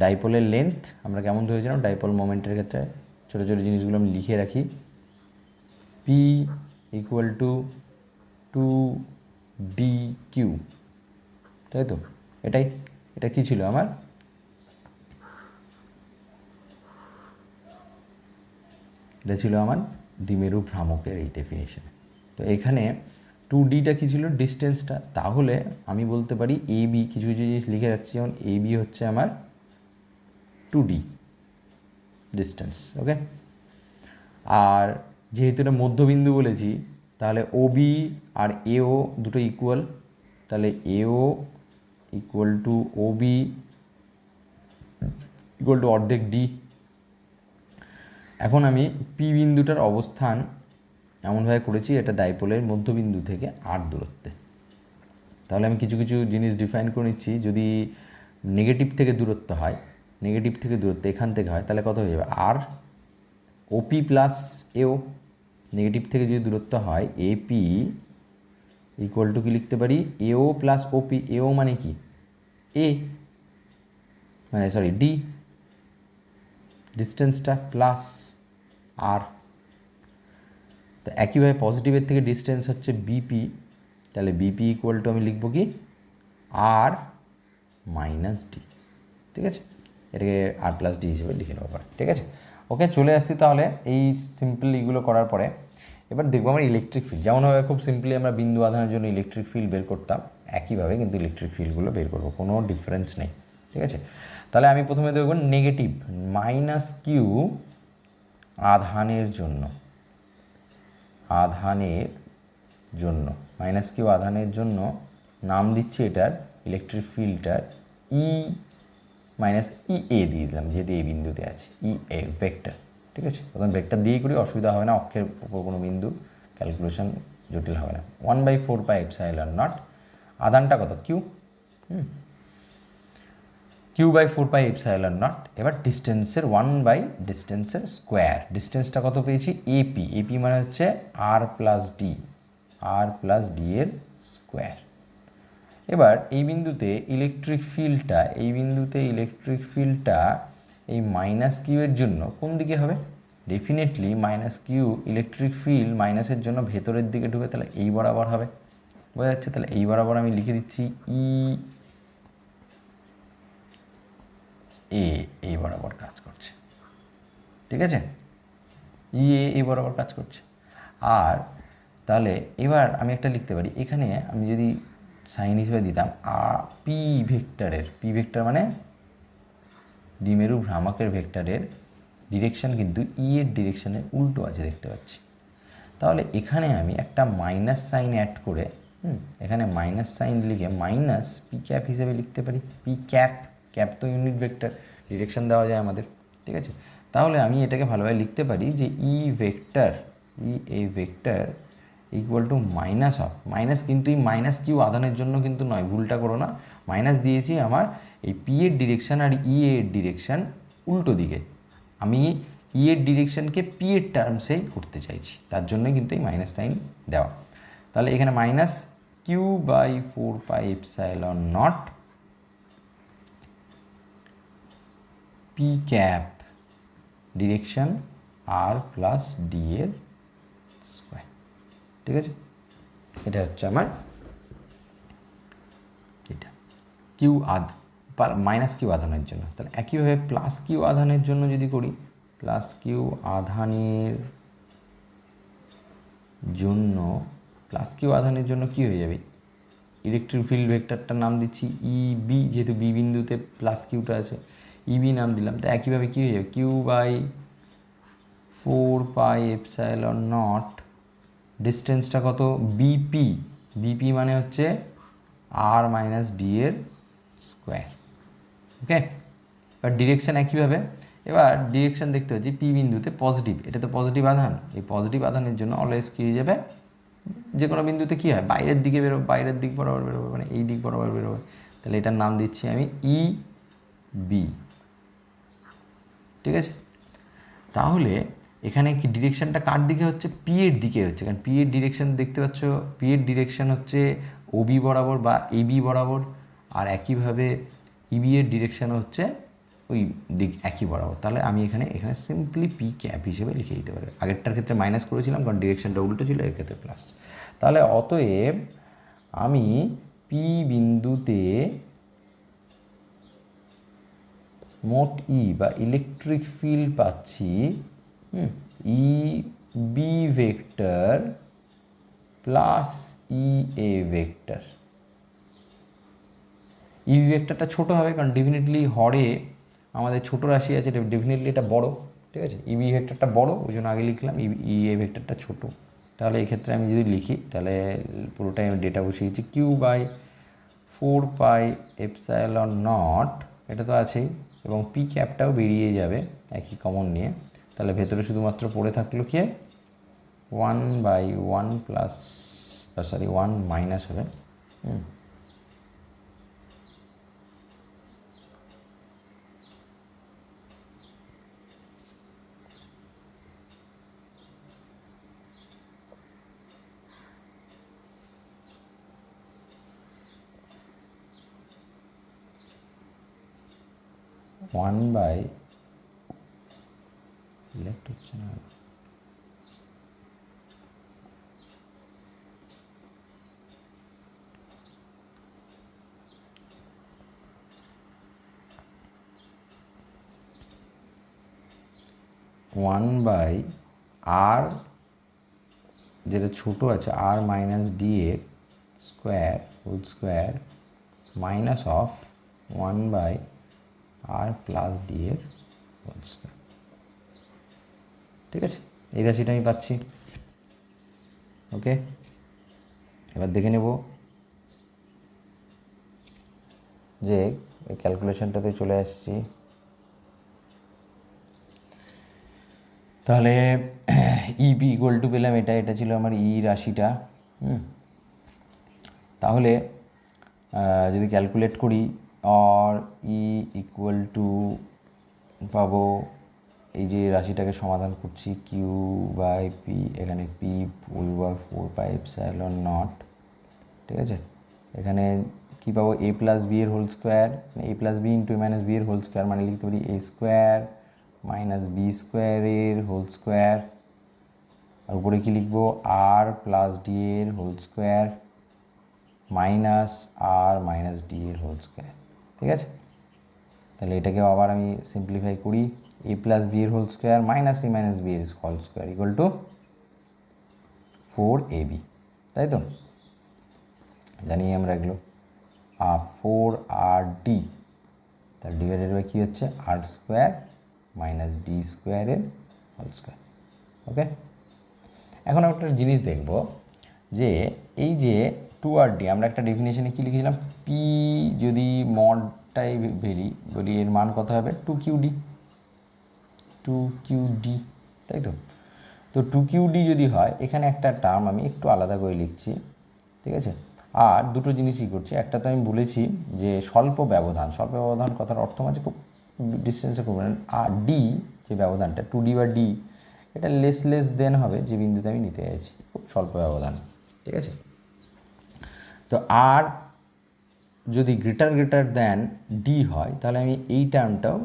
ডাইপোলের লেন্থ আমরা কেমন ধরেছিলাম, ডাইপোল মোমেন্টের ক্ষেত্রে ছোটো ছোটো জিনিসগুলো আমি লিখে রাখি। পি ইকুয়াল টু 2dq, তাই তো? এটাই, এটা কি ছিল আমার, এটা ছিল আমার দ্বিমেরু ভ্রামকের এই ডেফিনেশন। তো এখানে 2dটা কী ছিল, ডিস্টেন্সটা। তাহলে আমি বলতে পারি এ বি, কিছু কিছু জিনিস লিখে রাখছি, যেমন এ বি হচ্ছে আমার 2d ডিস্টেন্স। ওকে, আর যেহেতু এটা মধ্যবিন্দু বলেছি, তাহলে ও বি আর এও দুটো ইকুয়াল, তাহলে AO equal to O B equal to অর্ধেক ডি। এখন আমি পি বিন্দুটার অবস্থান এমনভাবে করেছি, এটা ডাইপোলের মধ্যবিন্দু থেকে আর দূরত্বে। তাহলে আমি কিছু কিছু জিনিস ডিফাইন করে নিচ্ছি। যদি নেগেটিভ থেকে দূরত্ব হয়, নেগেটিভ থেকে দূরত্ব এখান থেকে হয়, তাহলে কত হয়ে যাবে, আর ওপি প্লাস এও। নেগেটিভ থেকে যদি দূরত্ব হয়, এপি ইকুয়াল টু কি লিখতে পারি, এও প্লাস ওপি। এও মানে কি, এ, মানে সরি ডি, ডিস্টেন্সটা প্লাস আর। তো একইভাবে পজিটিভের থেকে ডিস্টেন্স হচ্ছে বিপি, তাহলে বিপি ইকুয়াল টু আমি লিখব কি, আর মাইনাস ডি। ঠিক আছে, এটাকে আর প্লাস ডি হিসেবে লিখে নেবো পরে। ঠিক আছে, ওকে, চলে আসছি তাহলে এই সিম্পল এইগুলো করার পরে। এবার দেখবো আমরা ইলেকট্রিক ফিল্ড, যেমনভাবে খুব সিম্পলি আমরা বিন্দু আধানের জন্য ইলেকট্রিক ফিল্ড বের করতাম, একইভাবে কিন্তু ইলেকট্রিক ফিল্ডগুলো বের করবো, কোনো ডিফারেন্স নেই। ঠিক আছে, তাহলে আমি প্রথমে দেখব নেগেটিভ মাইনাস কিউ আধানের জন্য, আধানের জন্য মাইনাস কিউ আধানের জন্য নাম দিচ্ছি এটার ইলেকট্রিক ফিল্ডটার ই মাইনাস ই এ দিয়ে দিলাম, যেহেতু এই বিন্দুতে আছে ই এ ভেক্টর। ঠিক আছে, প্রথম ভেক্টর দিয়েই করি, অসুবিধা হবে না, অক্ষের উপর কোনো বিন্দু, ক্যালকুলেশন জটিল হবে না। 1/4πε0, আধানটা কত, কিউ, q/4πε0। এবার ডিস্টেন্সের 1 ডিস্টেন্সের স্কোয়ার, ডিস্টেন্সটা কত পেয়েছি, এপি। এপি মানে হচ্ছে আর প্লাস ডি, আর প্লাস ডি এর স্কোয়ার। এবার এই বিন্দুতে ইলেকট্রিক ফিল্ডটা, এই বিন্দুতে ইলেকট্রিক ফিল্ডটা এই মাইনাস কিউ এর জন্য কোন দিকে হবে, definitely minus Q electric field মাইনাসের জন্য ভেতরের দিকে ঢুকে, তাহলে এই বরাবর হবে, বোঝা যাচ্ছে। তাহলে এই বরাবর আমি লিখে দিচ্ছি ই এ, এই বরাবর কাজ করছে। ঠিক আছে, ই এ এই বরাবর কাজ করছে। আর তাহলে এবার আমি একটা লিখতে পারি, এখানে আমি যদি সাইন হিসেবে দিতাম পি ভেক্টরের, পি ভেক্টর মানে দ্বিমেরু ভ্রামকের ভেক্টরের ডিরেকশন কিন্তু ই এর ডিরেকশনে উল্টো আছে, দেখতে পাচ্ছি। তাহলে এখানে আমি একটা মাইনাস সাইন অ্যাড করে, এখানে মাইনাস সাইন লিখে মাইনাস পি ক্যাপ হিসেবে লিখতে পারি। পি ক্যাপ, ক্যাপ তো ইউনিট ভেক্টর, ডিরেকশন দেওয়া যায় আমাদের। ঠিক আছে, তাহলে আমি এটাকে ভালোভাবে লিখতে পারি যে E vector, E A vector equal to minus of, minus কিন্তু এই মাইনাস কিউ আধানের জন্য কিন্তু নয়, ভুলটা করো না, মাইনাস দিয়েছি আমার এই পি এর ডিরেকশান আর ই এর ডিরেকশান উল্টো দিকে, আমি ই এর ডিরেকশানকে পি এর টার্মসেই করতে চাইছি, তার জন্য কিন্তু এই মাইনাস সাইন দেওয়া। তাহলে এখানে minus q/4πε0 P cap direction আর প্লাস ডি এর স্কোয়ার। ঠিক আছে, এটা হচ্ছে আমার এটা কিউ মাইনাস কিউ আধানের জন্য। তাহলে একইভাবে প্লাস কিউ আধানের জন্য যদি করি, প্লাস কিউ আধানের জন্য কি হয়ে যাবে, ইলেকট্রিক ফিল্ড ভেক্টরটার নাম দিচ্ছি ইবি, যেহেতু বি বিন্দুতে প্লাস কিউটা আছে ইবি নাম দিলাম। তো একইভাবে কী হয়ে যাবে, কিউ বাই 4πε0, ডিস্টেন্সটা কত, বিপি মানে হচ্ছে আর মাইনাস ডি এর স্কোয়ার। ওকে, এবার ডিরেকশান একইভাবে, এবার ডিরেকশান দেখতে হচ্ছে পি বিন্দুতে পজিটিভ, এটা তো পজিটিভ আধান, এই পজিটিভ আধানের জন্য অলওয়েজ কী হয়ে যাবে, যে কোনো বিন্দুতে কী হয়, বাইরের দিকে বেরোবে, বাইরের দিক বরাবর বেরোবে, মানে এই দিক বরাবর বেরোবে। তাহলে এটার নাম দিচ্ছি আমি বি। ঠিক আছে, তাহলে এখানে কি ডিরেকশানটা কার দিকে হচ্ছে, পি এর দিকে হচ্ছে, কারণ পি এর ডিরেকশান দেখতে পাচ্ছ, পি এর ডিরেকশান হচ্ছে ওবি বরাবর বা এবি বরাবর, আর একইভাবে ইবি এর ডিরেকশানও হচ্ছে ওই দিক একই বরাবর। তাহলে আমি এখানে সিম্পলি পি ক্যাপ হিসেবে লিখে দিতে পারি। আগেরটার ক্ষেত্রে মাইনাস করেছিলাম কারণ ডিরেকশানটা উল্টো ছিল, এর ক্ষেত্রে প্লাস। তাহলে অতএব আমি পি বিন্দুতে মোট ই বা ইলেকট্রিক ফিল্ড পাচ্ছি E B vector plus E A vector. E ভেক্টরটা ছোটো হবে কারণ ডেফিনেটলি হরে আমাদের ছোটো রাশি আছে, ডেফিনেটলি এটা বড়। ঠিক আছে, ই বি ভেক্টরটা বড়, ওই জন্য আগে লিখলাম, ই এ ভেক্টরটা ছোটো। তাহলে এক্ষেত্রে আমি যদি লিখি, তাহলে পুরোটাই আমি ডেটা বসিয়েছি, কিউ বাই 4πε0, এটা তো আছেই, এবং পি ক্যাপটাও বেরিয়ে যাবে একই কমন নিয়ে। তাহলে ভেতরে শুধুমাত্র পড়ে থাকলো কি 1/1 প্লাস 1 মাইনাস হবে 1 সিলেক্ট হচ্ছে না, 1/r যেটা ছোটো আছে আর মাইনাস ডি এর square whole square minus of 1/r plus D এর হোল স্কোয়ার। ঠিক আছে, এই রাশিটা আমি পাচ্ছি। ওকে, এবার দেখে নেব যে ক্যালকুলেশনটাতে চলে আসছি। তাহলে ইপি ইকুয়াল টু পেলাম, এটা ছিল আমার ই রাশিটা। তাহলে যদি ক্যালকুলেট করি, আর ই ইকুয়াল টু পাবো, এই যে রাশিটাকে সমাধান করছি, কিউ বাই পি, এখানে পি ফুল বাই 4πε0। ঠিক আছে, এখানে কী পাবো, এ প্লাস বি এর হোল স্কোয়ার, এ প্লাস বি ইন্টু এ মাইনাস বি এর হোল স্কোয়ার, মানে লিখতে পারি এ স্কোয়ার মাইনাস বি স্কোয়ারের হোল স্কোয়ার, আর উপরে কী লিখবো, আর প্লাস ডি এর হোল স্কোয়ার মাইনাস আর মাইনাস ডি এর হোল স্কোয়ার। ঠিক আছে, তাহলে এটাকে আবার আমি সিম্পলিফাই করি, এ প্লাস বি এর whole square minus A minus B এর whole square equal to 4ab, তাই তো জানি আমরা এগুলো। 4rd, তার ডিভাইডেড বাই কী হচ্ছে, আর স্কোয়ার মাইনাস ডি স্কোয়ারের হোল স্কোয়ার। ওকে, এখন একটা জিনিস দেখব যে এই যে 2rd, আমরা একটা ডেফিনেশনে কী লিখেছিলাম, পি যদি মডটাই বলি এর মান কত হবে, 2qd, তাই তো। তো 2qd যদি হয়, এখানে একটা টার্ম আমি একটু আলাদা করে লিখছি। ঠিক আছে, আর দুটো জিনিসই করছি, একটা তো আমি বলেছি যে স্বল্প ব্যবধান কথার অর্থ মানে খুব ডিস্টেন্সে করবেন, আর ডি যে ব্যবধানটা 2d বা ডি, এটা লেস দেন হবে যে বিন্দুতে আমি নিতে চাইছি, খুব স্বল্প ব্যবধান। ঠিক আছে, তো আর যদি গ্রেটার দেন ডি হয়, তাহলে আমি এই টার্মটাও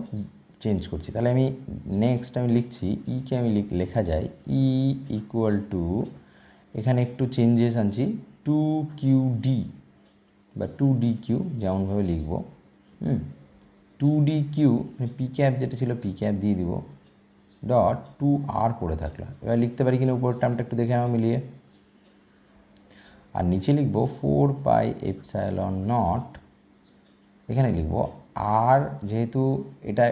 চেঞ্জ করছি। তাহলে আমি নেক্সট আমি লিখছি ইকে আমি লেখা যায় ই ইকুয়াল টু, এখানে একটু চেঞ্জেস আনছি, 2QD বা 2DQ যেমনভাবে লিখব, 2DQ পি ক্যাপ যেটা ছিল পি ক্যাপ দিয়ে দিব, ডট 2R পড়ে থাকলো। এবার লিখতে পারি কিনা উপরের টার্মটা একটু দেখে নাও মিলিয়ে, আর নিচে লিখব 4πε0, এখানে লিখব আর, যেহেতু এটা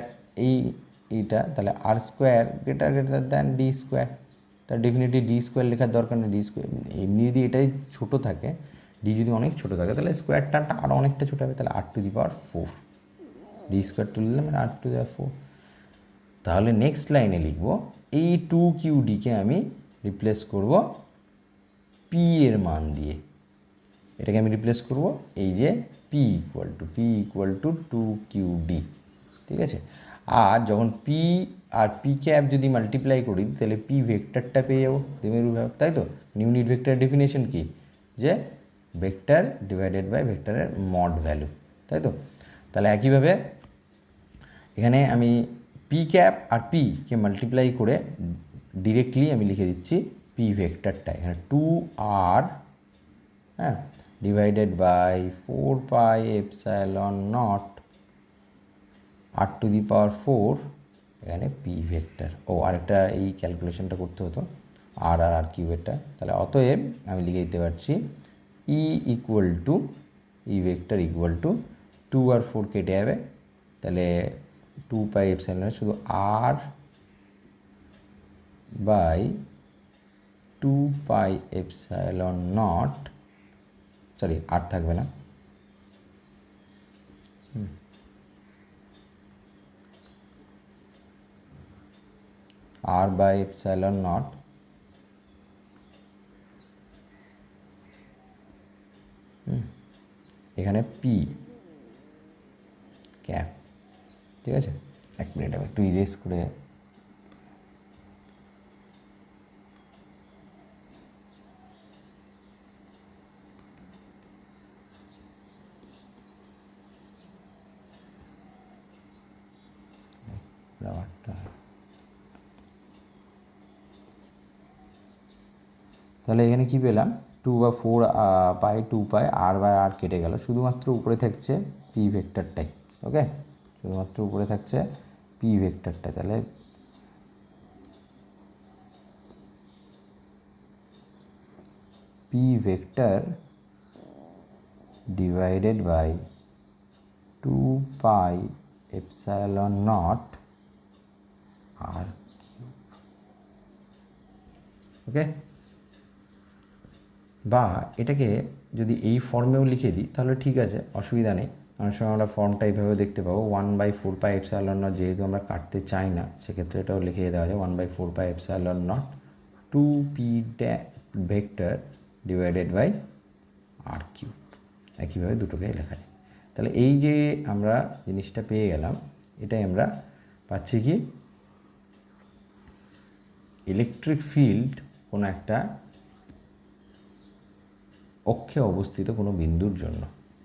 এইটা তাহলে R square greater than D square, তার ডেফিনেটলি ডি স্কোয়ার লেখার দরকার নেই, ডি স্কোয়ার এমনি যদি এটাই ছোটো থাকে, ডি যদি অনেক ছোটো থাকে তাহলে স্কোয়ার টার্মটা আরও অনেকটা ছোটো হবে, তাহলে r⁴ ডি স্কোয়ার তুললে মানে r⁴। তাহলে নেক্সট লাইনে লিখব এই 2QDকে আমি রিপ্লেস করব পি এর মান দিয়ে, এটাকে আমি রিপ্লেস করব এই যে পি ইকুয়াল টু 2QD, ঠিক আছে। আর যখন পি আর পি ক্যাপ যদি মাল্টিপ্লাই করি তাহলে পি ভেক্টরটা পেয়ে যাবো দ্বিমেরু বিভব, তাই তো। ইউনিট ভেক্টরের ডেফিনেশন কি, যে ভেক্টর ডিভাইডেড বাই ভেক্টরের মড ভ্যালু, তাই তো। তাহলে একইভাবে এখানে আমি পি ক্যাপ আর পিকে মাল্টিপ্লাই করে ডিরেক্টলি আমি লিখে দিচ্ছি পি ভেক্টরটা, এখানে 2R, হ্যাঁ, ডিভাইডেড বাই 4πε0 r⁴, এখানে পি ভেক্টর। ও আরেকটা এই ক্যালকুলেশনটা করতে হতো, আর কিউবেরটা। তাহলে অতএব আমি লিখে দিতে পারছি ই equal to, E vector equal to 2 আর 4 কেটে যাবে, তাহলে 2πε শুধু আর বাই 2πε0, সরি আর থাকবে না, আর বাই ε0 এখানে পি ক্যাপ, ঠিক আছে। এক মিনিট আমি একটু ইরেজ করে ব্যাপারটা, তাহলে এখানে কি পেলাম, 2 বা 4 পাই 2 পাই আর বাই আর কেটে গেল, শুধুমাত্র উপরে থাকছে পি ভেক্টরটাই, ওকে, শুধুমাত্র উপরে থাকছে পি ভেক্টরটা। তাহলে পি ভেক্টর ডিভাইডেড বাই 2πε0 আর, ওকে। বা এটাকে যদি এই ফর্মেও লিখে দিই তাহলে ঠিক আছে, অসুবিধা নেই। অনেক সময় আমরা ফর্মটা এইভাবে দেখতে পাবো, 1/4πε0, যেহেতু আমরা কাটতে চাই না সেক্ষেত্রে এটাও লিখে দেওয়া যায় 1/4πε0 2p vector divided by r⁵, একইভাবে দুটোকেই লেখা যায়। তাহলে এই যে আমরা জিনিসটা পেয়ে গেলাম, এটাই আমরা পাচ্ছি কি, ইলেকট্রিক ফিল্ড কোনো একটা অক্ষে অবস্থিত কোনো বিন্দুর জন্য,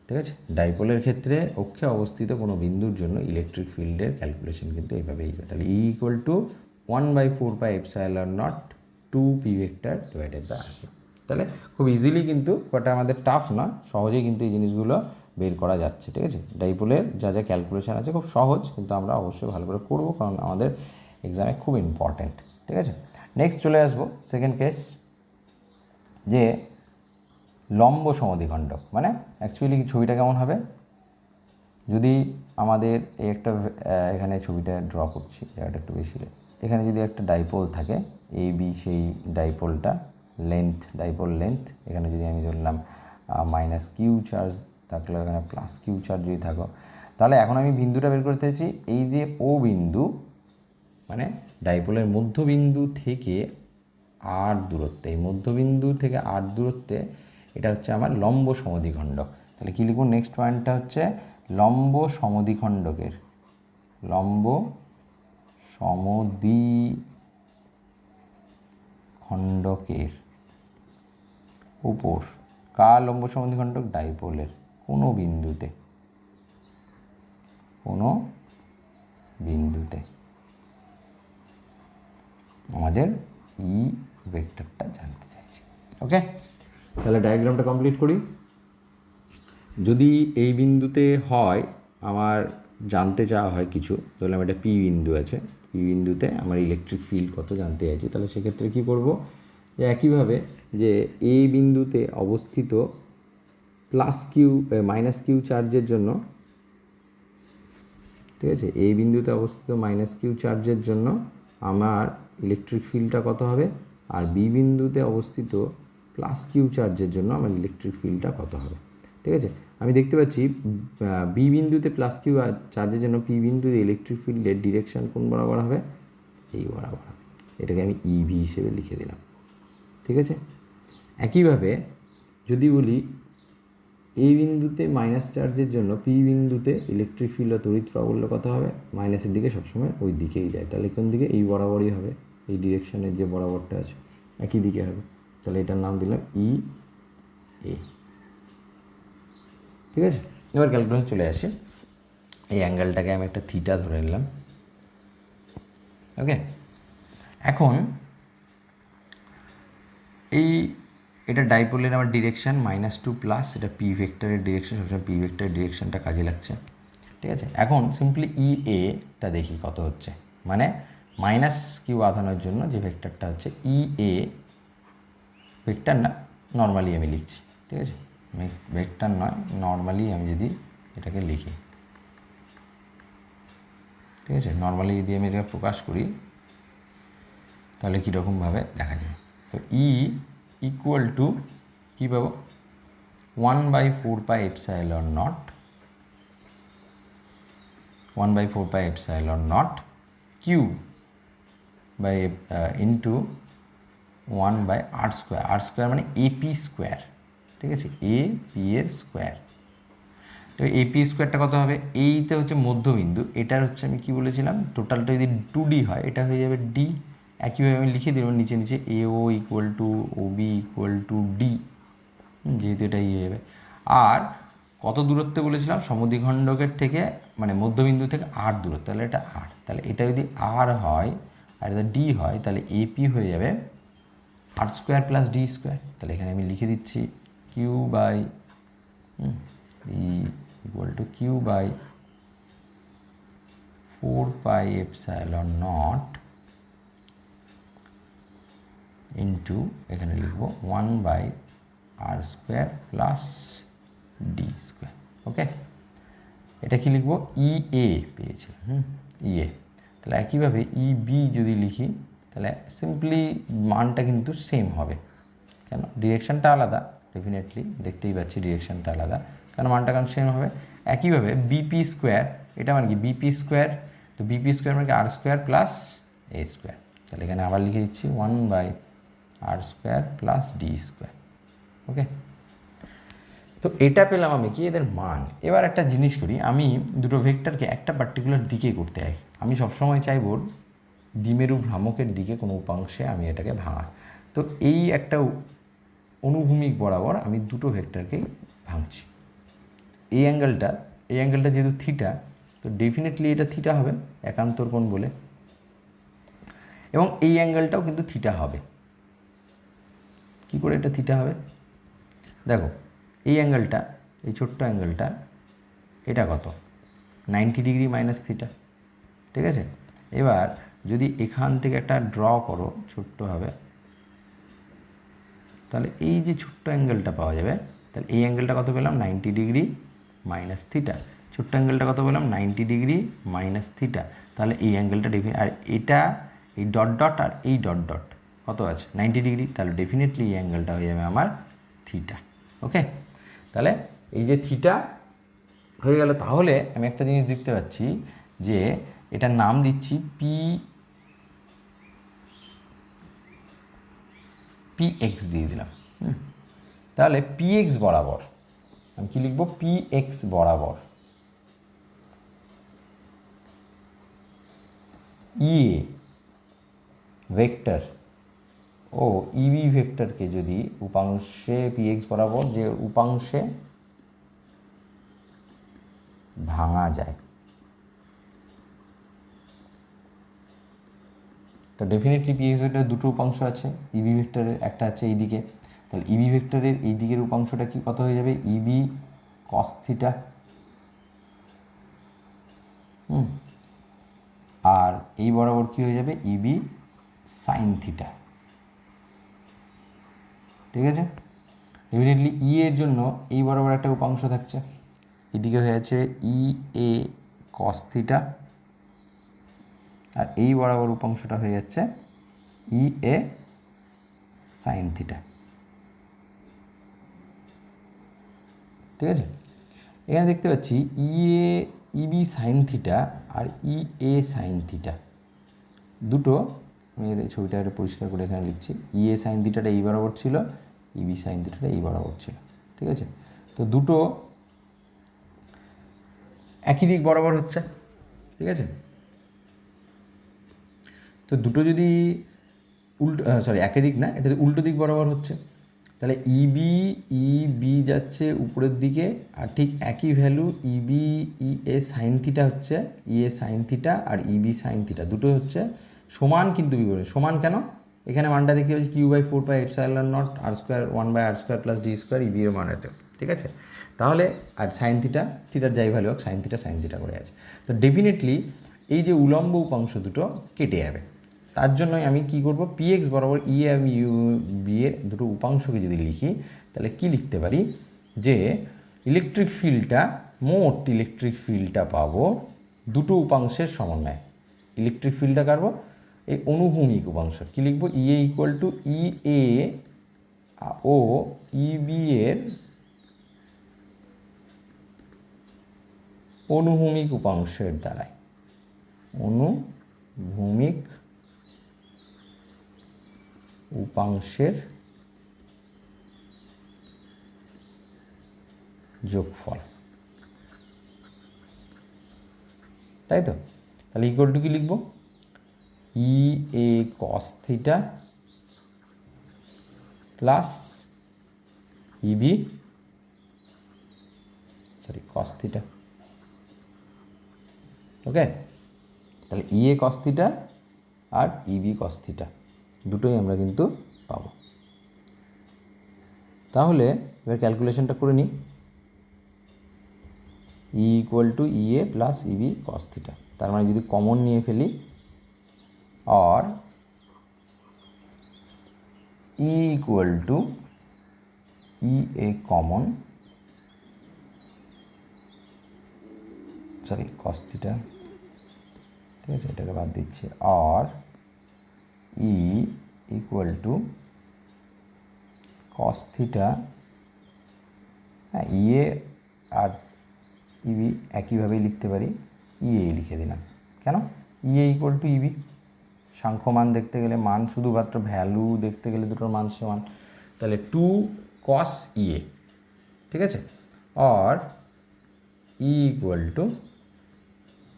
ঠিক আছে। ডাইপোলের ক্ষেত্রে অক্ষে অবস্থিত কোনো বিন্দুর জন্য ইলেকট্রিক ফিল্ডের ক্যালকুলেশন কিন্তু এইভাবেই হয়। তাহলে E equal to 1/4πε0 2p vector divided by r⁵। তাহলে খুব ইজিলি কিন্তু, ওটা আমাদের টাফ না, সহজেই কিন্তু এই জিনিসগুলো বের করা যাচ্ছে, ঠিক আছে। ডাইপোলের যা যা ক্যালকুলেশন আছে খুব সহজ, কিন্তু আমরা অবশ্যই ভালো করে করবো, কারণ আমাদের এক্সামে খুব ইম্পর্ট্যান্ট, ঠিক আছে। নেক্সট চলে আসবো সেকেন্ড কেস, যে লম্ব সমদ্বিখণ্ডক, মানে অ্যাকচুয়ালি ছবিটা কেমন হবে, যদি আমাদের এই একটা এখানে ছবিটা ড্র করছি, জায়গাটা একটু বেশি, এখানে যদি একটা ডাইপোল থাকে এ বি, সেই ডাইপোলটা লেন্থ, ডাইপোল লেন্থ, এখানে যদি আমি ধরলাম -q চার্জ থাকলো, এখানে +q চার্জ যদি থাকো, তাহলে এখন আমি বিন্দুটা বের করতে চাইছি, এই যে ও বিন্দু, মানে ডাইপোলের মধ্যবিন্দু থেকে আর দূরত্বে, এই মধ্যবিন্দু থেকে আর দূরত্বে, এটা হচ্ছে আমার লম্ব সমদ্বিখণ্ডক। তাহলে কী লিখব, নেক্সট পয়েন্টটা হচ্ছে লম্ব সমদ্বিখণ্ডকের, লম্ব সমদ্বিখণ্ডকের উপর, কার লম্ব সমদ্বিখণ্ডক, ডাইপোলের কোনো বিন্দুতে, কোনো বিন্দুতে আমাদের ই ভেক্টরটা জানতে চাইছি। ওকে, তাহলে ডায়াগ্রামটা কমপ্লিট করি। যদি এই বিন্দুতে হয় আমার জানতে চাওয়া হয় কিছু, তাহলে আমার একটা পি বিন্দু আছে, পি বিন্দুতে আমার ইলেকট্রিক ফিল্ড কত জানতে চাইছি, তাহলে সেক্ষেত্রে কী করব, যে একইভাবে যে এই বিন্দুতে অবস্থিত মাইনাস কিউ চার্জের জন্য, ঠিক আছে, এই বিন্দুতে অবস্থিত মাইনাস কিউ চার্জের জন্য আমার ইলেকট্রিক ফিল্ডটা কত হবে, আর বি বিন্দুতে অবস্থিত প্লাস কিউ চার্জের জন্য আমার ইলেকট্রিক ফিল্ডটা কত হবে। ঠিক আছে, আমি দেখতে পাচ্ছি বি বিন্দুতে প্লাস কিউ চার্জের জন্য পি বিন্দুতে ইলেকট্রিক ফিল্ডের ডিরেকশন কোন বরাবর হবে, এই বরাবর হবে। এটাকে আমি ইভি হিসেবে লিখে দিলাম। ঠিক আছে, একইভাবে যদি বলি এই বিন্দুতে মাইনাস চার্জের জন্য পি বিন্দুতে ইলেকট্রিক ফিল্ড বা তড়িৎ প্রাবল্য কত হবে, মাইনাসের দিকে সবসময় ওই দিকেই যায়, তাহলে কোন দিকে, এই বরাবরই হবে, এই ডিরেকশনের যে বরাবরটা আছে একই দিকে হবে, তাহলে এটার নাম দিলাম ই এ। ঠিক আছে, এবার ক্যালকুলেশন চলে আসে, এই অ্যাঙ্গেলটাকে আমি একটা থিটা ধরে নিলাম। ওকে, এখন এটা ডাইপোলের আমার ডিরেকশন -2 এটা পি ভেক্টরের ডিরেকশন, সবসময় পি ভেক্টরের ডিরেকশনটা কাজে লাগছে। ঠিক আছে, এখন সিম্পলি ই এটা দেখি কত হচ্ছে, মানে মাইনাস কিউ আধানের জন্য যে ভেক্টরটা হচ্ছে ই এ ভেক্টর না, নর্মালি আমি লিখছি। ঠিক আছে, ভেক্টর নয়, নর্মালি আমি যদি এটাকে লিখি, ঠিক আছে, নর্মালি যদি আমি এটা প্রকাশ করি তাহলে কীরকমভাবে দেখা যায়। তো ই ইকুয়াল টু কী পাবো, 1/4 pi epsilon naught, 1/4 pi epsilon naught Q by into 1/r square, R square মানে এপি স্কোয়ার। ঠিক আছে, এ পি এর স্কোয়ার। তো এপি স্কোয়ারটা কত হবে, এইটা হচ্ছে মধ্যবিন্দু, এটার হচ্ছে আমি কি বলেছিলাম, টোটালটা যদি 2D হয় এটা হয়ে যাবে ডি। একইভাবে আমি লিখে দিলাম নিচে নিচে A O equal to O B equal to D, যেহেতু এটা ইয়ে যাবে। আর কত দূরত্বে বলেছিলাম, সমদ্বিখণ্ডকের থেকে মানে মধ্যবিন্দু থেকে আর দূরত্ব, তাহলে এটা আর, তাহলে এটা যদি আর হয় আর এটা ডি হয়, তাহলে এপি হয়ে যাবে R square plus D square. তাহলে এখানে আমি লিখে দিচ্ছি Q by E equal to Q by 4 pi epsilon naught into এখানে লিখব 1/r square plus D square. Okay, এটা কি লিখব, ই এ পেয়েছি, ই এ। তাহলে একইভাবে ই বি যদি লিখি তাহলে সিম্পলি মানটা কিন্তু সেম হবে, কেন, ডিরেকশানটা আলাদা, ডেফিনেটলি দেখতেই পাচ্ছি ডিরেকশানটা আলাদা, কারণ মানটা কারণ সেম হবে। একইভাবে বিপি স্কোয়ার, এটা মানে কি বিপি স্কোয়ার, তো বিপি স্কোয়ার মানে R square plus A square, তাহলে এখানে আবার লিখে দিচ্ছি 1/r square plus D square. Okay, তো এটা পেলাম আমি কি, এদের মান। এবার একটা জিনিস করি, আমি দুটো ভেক্টরকে একটা পার্টিকুলার দিকে করতে হয়, আমি সবসময় চাইব দ্বিমেরু ভ্রামকের দিকে কোনো উপাংশে আমি এটাকে ভাঙা। তো এই একটা অনুভূমিক বরাবর আমি দুটো ভেক্টরকেই ভাঙছি। এই অ্যাঙ্গেলটা যেহেতু থিটা, তো ডেফিনেটলি এটা থিটা হবে, একান্তর কোণ বলে, এবং এই অ্যাঙ্গেলটাও কিন্তু থিটা হবে। কি করে এটা থিটা হবে, দেখো এই অ্যাঙ্গেলটা, এই ছোট্ট অ্যাঙ্গেলটা, এটা কত, 90 ডিগ্রি মাইনাস থিটা। ঠিক আছে, এবার যদি এখান থেকে একটা ড্র করো ছোট্টভাবে, তাহলে এই যে ছোট্ট অ্যাঙ্গেলটা পাওয়া যাবে, তাহলে এই অ্যাঙ্গেলটা কত পেলাম, 90 ডিগ্রি মাইনাস থিটা, ছোট্ট অ্যাঙ্গেলটা কত পেলাম, 90 ডিগ্রি মাইনাস থিটা। তাহলে এই অ্যাঙ্গেলটা আর এটা এই ডট ডট আর এই ডট ডট কত আছে, 90 ডিগ্রি, তাহলে ডেফিনেটলি এই অ্যাঙ্গেলটা হয়ে যাবে আমার থিটা। ওকে, তাহলে এই যে থিটা হয়ে গেল, তাহলে আমি একটা জিনিস দেখতে পাচ্ছি যে এটার নাম দিচ্ছি পি এক্স দিয়ে দিলাম। তাহলে পি এক্স বরাবর আমি কি লিখব, পি এক্স বরাবর ই এ ভেক্টর ও ইবি ভেক্টরকে যদি উপাংশে পি এক্স বরাবর যে উপাংশে ভাঙা যায়, তো ডেফিনেটলি পিএক্স ভেক্টরের দুটো উপাংশ আছে, ইবি ভেক্টরের একটা আছে এইদিকে, তাহলে ইবি ভেক্টরের এই দিকের উপাংশটা কি কত হয়ে যাবে, ইবি কস থিটা, আর এই বরাবর কী হয়ে যাবে, ইবি সাইন থিটা। ঠিক আছে, ডেফিনেটলি ই এর জন্য এই বরাবর একটা উপাংশ থাকছে, এদিকে হয়ে আছে ই এ কস থিটা, আর এই বরাবর উপাংশটা হয়ে যাচ্ছে ই এ সাইন থিটা। ঠিক আছে, এখানে দেখতে পাচ্ছি ই এ ইবি সাইন থিটা আর ই এ সাইন থিটা দুটো, আমি এই ছবিটা একটু পরিষ্কার করে এখানে লিখছি, ই এ সাইন থিটাটা এই বরাবর ছিল, ইবি সাইন থিটাটা এই বরাবর ছিল। ঠিক আছে, তো দুটো একই দিক বরাবর হচ্ছে। ঠিক আছে, তো দুটো যদি উল্টো একই দিক না, এটা উল্টো দিক বরাবর হচ্ছে, তাহলে ইবি যাচ্ছে উপরের দিকে, আর ঠিক একই ভ্যালু ইবি ই এ সাইন থিটা হচ্ছে, ই এ সাইন থিটা আর ইবি সাইন থিটা দুটো হচ্ছে সমান, কিন্তু বিপরীত। সমান কেন, এখানে মানটা দেখতে পাচ্ছি Q/4πε0 r² 1/r² + d² ইবি এর মান এটা। ঠিক আছে, তাহলে আর সাইন থিটার যাই ভ্যালু হোক, সাইন থিটা করে আছে, তো ডেফিনেটলি এই যে উলম্ব উপাংশ দুটো কেটে যাবে। তার জন্যই আমি কি করব, পিএক্স বরাবর ই এবং ইউ বি এর দুটো উপাংশকে যদি লিখি, তাহলে কি লিখতে পারি, যে ইলেকট্রিক ফিল্ডটা, মোট ইলেকট্রিক ফিল্ডটা পাবো দুটো উপাংশের সমন্বয়ে। ইলেকট্রিক ফিল্ডটা কাটবো এই অনুভূমিক উপাংশ, কি লিখবো, E A equal to E এ ও ইবি এর অনুভূমিক উপাংশের দ্বারায়, অনুভূমিক উপাংশের যোগফল। তাই তো, তাহলে ইকুয়াল টু কি লিখবো, E A cos theta plus E B cos theta. Okay, তাহলে E A cos theta R ইবি cos theta দুটোই আমরা কিন্তু পাবো। তাহলে এবার ক্যালকুলেশনটা করে নিই, E equal to E A plus E B cos theta, তার মানে যদি কমন নিয়ে ফেলি, আর E equal to E A common, cos theta, ঠিক আছে, এটাকে বাদ দিচ্ছি, আর E equal to cos theta, হ্যাঁ ই এ আর ইবি একইভাবেই লিখতে পারি, ই এ লিখে দিলাম। কেন, ই এ ইকুয়াল টু ইবি, সাংখ্য মান দেখতে গেলে, মান শুধুমাত্র ভ্যালু দেখতে গেলে দুটোর মান সমান, তাহলে 2 cos ই এ। ঠিক আছে, আর E equal to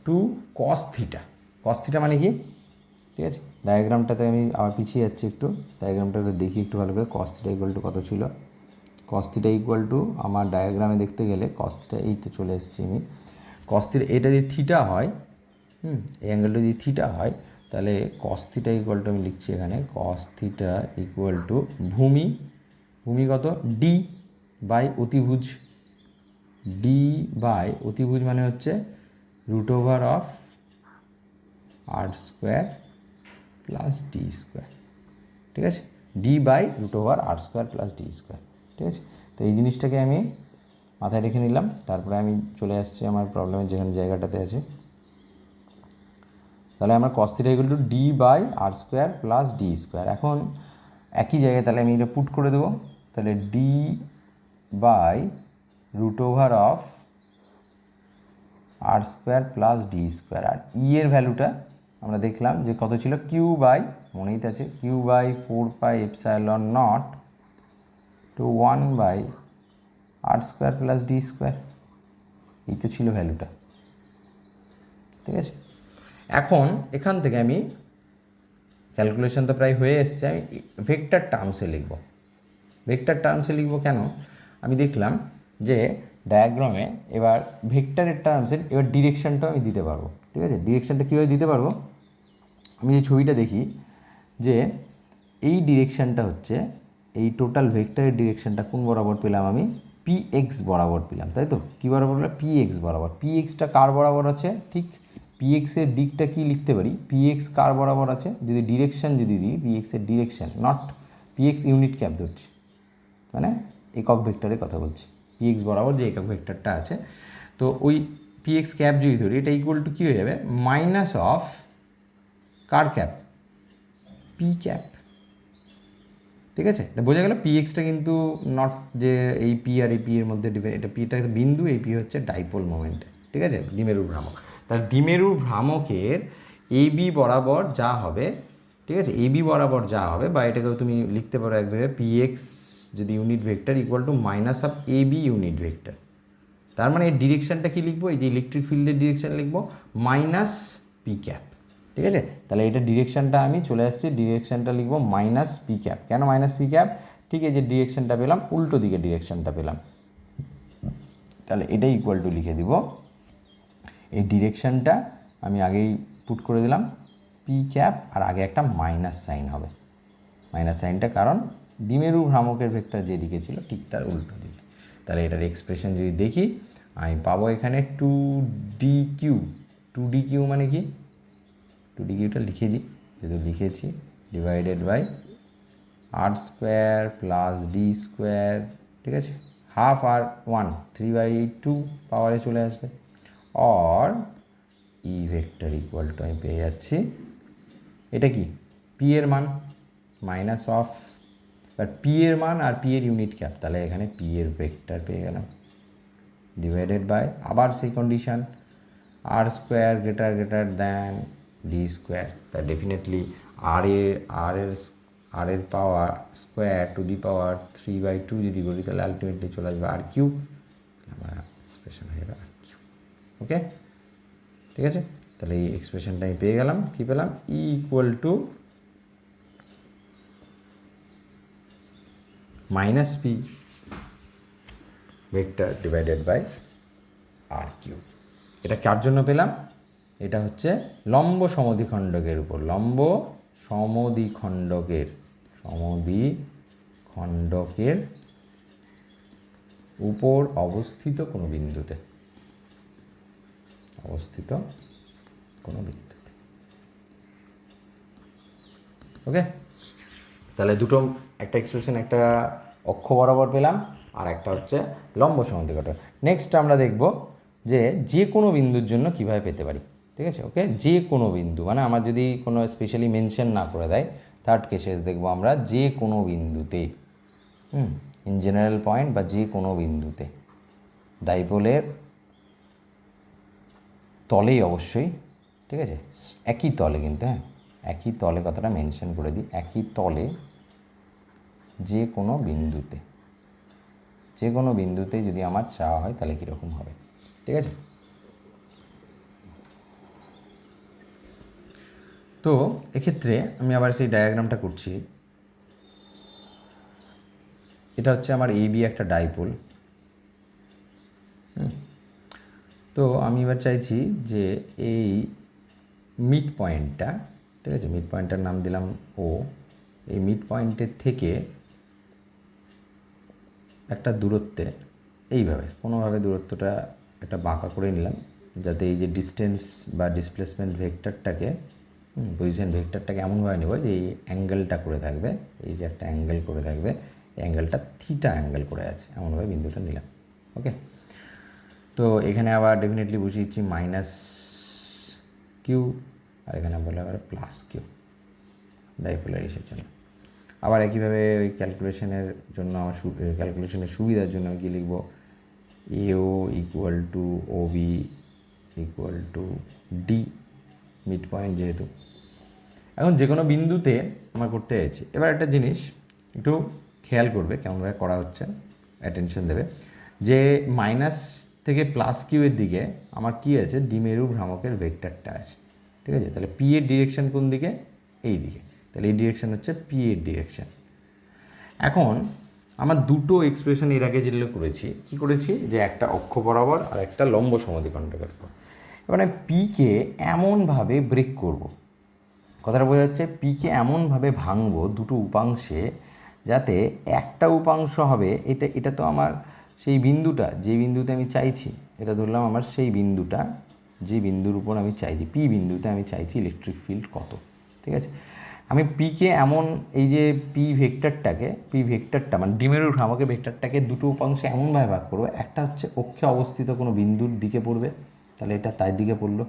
2 cos theta. Cos theta মানে কি, ঠিক আছে, ডায়াগ্রামটাতে আমি আবার পিছিয়ে যাচ্ছি একটু, ডায়াগ্রামটা দেখি একটু ভালো করে। কস থিটা ইকুয়াল টু কত ছিল, কস থিটা ইকুয়াল টু আমার ডায়াগ্রামে দেখতে গেলে কস থিটা, এই তো চলে এসেছি আমি, কস থিটা এটা যদি থিটা হয়, এই অ্যাঙ্গেলটা যদি থিটা হয়, তাহলে কস থিটা ইকুয়াল টু আমি লিখছি এখানে, কস থিটা ইকুয়াল টু ভূমি কত, ডি বাই অতিভুজ, ডি বাই অতিভুজ মানে হচ্ছে √of r² প্লাস d²। ঠিক আছে, D by √r² plus d²। ঠিক আছে, তো এই জিনিসটাকে আমি মাথায় রেখে নিলাম, তারপরে আমি চলে আসছি আমার প্রবলেমের যেখানে জায়গাটাতে আছে। তাহলে আমার cos theta equal to D by r² plus d²। এখন একই জায়গায় তাহলে আমি এটা পুট করে দেবো, তাহলে D by √of r² plus d², আর ই এর ভ্যালুটা আমরা দেখলাম যে কত ছিল, কিউ বাই, মনেই তো আছে, Q/4πε0 two 1/r² plus d², এই তো ছিল ভ্যালুটা। ঠিক আছে, এখন এখান থেকে আমি ক্যালকুলেশন তো প্রায় হয়ে এসছে, আমি ভেক্টর টার্মসে লিখব। ভেক্টর টার্মসে লিখব কেন, আমি দেখলাম যে ডায়াগ্রামে এবার ভেক্টরের টার্মসের এবার ডিরেকশানটাও আমি দিতে পারবো। ঠিক আছে, ডিরেকশানটা কীভাবে দিতে পারবো, আমি যে ছবিটা দেখি, যে এই ডিরেকশানটা হচ্ছে এই টোটাল ভেক্টরের ডিরেকশানটা কোন বরাবর পেলাম আমি, পি এক্স বরাবর পেলাম, তাই তো? কী বরাবর পেলাম? পি এক্স বরাবর। পি এক্সটা কার বরাবর আছে? ঠিক পি এক্সের দিকটা কি লিখতে পারি, পি এক্স কার বরাবর আছে, যদি ডিরেকশান যদি দিই, পি এক্সের direction, not P x unit cap ধরছি, মানে একক ভেক্টরের কথা বলছি, পি এক্স বরাবর যে একক ভেক্টরটা আছে, তো ওই পি এক্স ক্যাপ যদি ধরি, এটা ইকুয়াল টু কী হয়ে যাবে, minus of car cap, P cap. ঠিক আছে, বোঝা গেল পি এক্সটা কিন্তু নট যে এই পি আর এই পি এর মধ্যে এটা পিটা বিন্দু, এই পি হচ্ছে ডাইপোল মোমেন্ট। ঠিক আছে, দ্বিমেরুর ভ্রামক। তাহলে দ্বিমেরুর ভ্রামকের এ বি বরাবর যা হবে, ঠিক আছে, এ বি বরাবর যা হবে, বা এটাকেও তুমি লিখতে পারো একভাবে, পি এক্স যদি unit vector equal to minus of A B unit vector. তার মানে এর ডিরেকশানটা কী লিখবো, এই যে ইলেকট্রিক ফিল্ডের ডিরেকশান লিখবো মাইনাস পি ক্যাপ। ঠিক আছে, তাহলে এটা ডিরেকশানটা আমি চলে আসছি, ডিরেকশানটা লিখবো মাইনাস পি ক্যাপ। কেন মাইনাস পি ক্যাপ? ঠিক আছে, যে ডিরেকশানটা পেলাম, উল্টো দিকে ডিরেকশানটা পেলাম, তাহলে এটা ইকুয়াল টু লিখে দিব, এই ডিরেকশানটা আমি আগেই পুট করে দিলাম পি ক্যাপ, আর আগে একটা মাইনাস সাইন হবে, মাইনাস সাইনটা কারণ দ্বিমেরু ভ্রামকের ভেক্টর যেদিকে ছিল ঠিক তার উল্টো দিকে। তাহলে এটার এক্সপ্রেশন যদি দেখি, আমি পাবো এখানে টু ডি কিউ মানে কি, টু ডি কিউটা লিখে দিই, যেহেতু লিখেছি, divided by R square plus D square. ঠিক আছে, হাফ আর 1 3/2 পাওয়ারে চলে আসবে, or E vector equal to আমি পেয়ে যাচ্ছি, এটা কি পি এর মান মাইনাস অফ, বাট পি এর মান আর পি এর ইউনিট ক্যাপ, তাহলে এখানে পি এর ভেক্টর পেয়ে গেলাম, ডিভাইডেড বাই আবার সেই condition R square greater than D square. তা ডেফিনেটলি আর এর পাওয়ার স্কোয়ার টু দি পাওয়ার 3/2 যদি করি, তাহলে আলটিমেটলি চলে আসবে আর কিউব, আমার এক্সপ্রেশন হয়ে যাবে আর কিউব। ওকে, ঠিক আছে, তাহলে এই এক্সপ্রেশনটা আমি পেয়ে গেলাম, কী পেলাম, E equal to minus P vector divided by R cube. এটা কার জন্য পেলাম, এটা হচ্ছে লম্ব সমদ্বিখণ্ডকের উপর, লম্ব সমদ্বিখণ্ডকের উপর অবস্থিত কোনো বিন্দুতে, ওকে। তাহলে দুটো, একটা এক্সপ্রেশন একটা অক্ষ বরাবর পেলাম, আর একটা হচ্ছে লম্ব সমদ্বিখণ্ডক। নেক্সট আমরা দেখব যে কোনো বিন্দুর জন্য কিভাবে পেতে পারি। ঠিক আছে, ওকে, যে কোনো বিন্দু মানে আমার যদি কোনো স্পেশালি মেনশন না করে দেয়, থার্ড কেসেস দেখব আমরা, যে কোনো বিন্দুতে, ইন জেনারেল পয়েন্ট বা যে কোনো বিন্দুতে, ডাইপোলের তলেই অবশ্যই, ঠিক আছে, একই তলে কিন্তু, হ্যাঁ একই তলে, কথাটা মেনশন করে দিই, একই তলে যে কোনো বিন্দুতে যদি আমার চাওয়া হয় তাহলে কীরকম হবে। ঠিক আছে, তো এক্ষেত্রে আমি আবার সেই ডায়াগ্রামটা করছি। এটা হচ্ছে আমার এ বি একটা ডাইপোল। তো আমি এবার চাইছি যে এই মিড পয়েন্টটা, ঠিক আছে, মিড পয়েন্টটার নাম দিলাম ও, এই মিড পয়েন্টের থেকে একটা দূরত্বে এইভাবে কোনোভাবে দূরত্বটা একটা বাঁকা করে নিলাম, যাতে এই যে ডিস্টেন্স বা ডিসপ্লেসমেন্ট ভেক্টরটাকে, পজিশন ভেক্টরটাকে এমনভাবে নেব যে এই অ্যাঙ্গেলটা করে থাকবে, এই যে একটা অ্যাঙ্গেল করে থাকবে, এই অ্যাঙ্গেলটা থিটা অ্যাঙ্গেল করে আছে, এমনভাবে বিন্দুটা নিলাম। ওকে, তো এখানে আবার ডেফিনেটলি বসিয়ে দিচ্ছি মাইনাস কিউ, আর এখানে বলে আবার প্লাস কিউ ডাইপোলারাইজেশনের জন্য। আবার একইভাবে ওই ক্যালকুলেশনের জন্য, আমার ক্যালকুলেশনের সুবিধার জন্য আমি কী লিখব, AO equal to O B equal to D, mid point যেহেতু। এখন যে কোনো বিন্দুতে আমার করতে চাইছি। এবার একটা জিনিস একটু খেয়াল করবে কেমনভাবে করা হচ্ছে, অ্যাটেনশন দেবে, যে মাইনাস থেকে প্লাস কিউ এর দিকে আমার কী আছে, দ্বিমেরু ভ্রামকের ভেক্টরটা আছে। ঠিক আছে, তাহলে পি এর ডিরেকশন কোন দিকে, এই দিকে, তাহলে এই ডিরেকশন হচ্ছে পি এর ডিরেকশন। এখন আমার দুটো এক্সপ্রেশন এর আগে যেগুলো করেছি, কী করেছি, যে একটা অক্ষ বরাবর আর একটা লম্ব সমদ্বিখণ্ডকের উপর। এবার আমি পিকে এমনভাবে ব্রেক করব, কথাটা বোঝা যাচ্ছে পিকে এমনভাবে ভাঙবো দুটো উপাংশে যাতে একটা উপাংশ হবে, এটা তো আমার সেই বিন্দুটা, যে বিন্দুতে আমি চাইছি, এটা ধরলাম আমার সেই বিন্দুটা, যে বিন্দুর উপর আমি চাইছি, পি বিন্দুতে আমি চাইছি ইলেকট্রিক ফিল্ড কত। ঠিক আছে, আমি পিকে এমন, এই যে পি ভেক্টরটা মানে দ্বিমেরুর ভ্রামকের ভেক্টরটাকে দুটো উপাংশে এমনভাবে ভাগ করবো, একটা হচ্ছে অক্ষে অবস্থিত কোনো বিন্দুর দিকে পড়বে, তাহলে এটা তার দিকে পড়লো,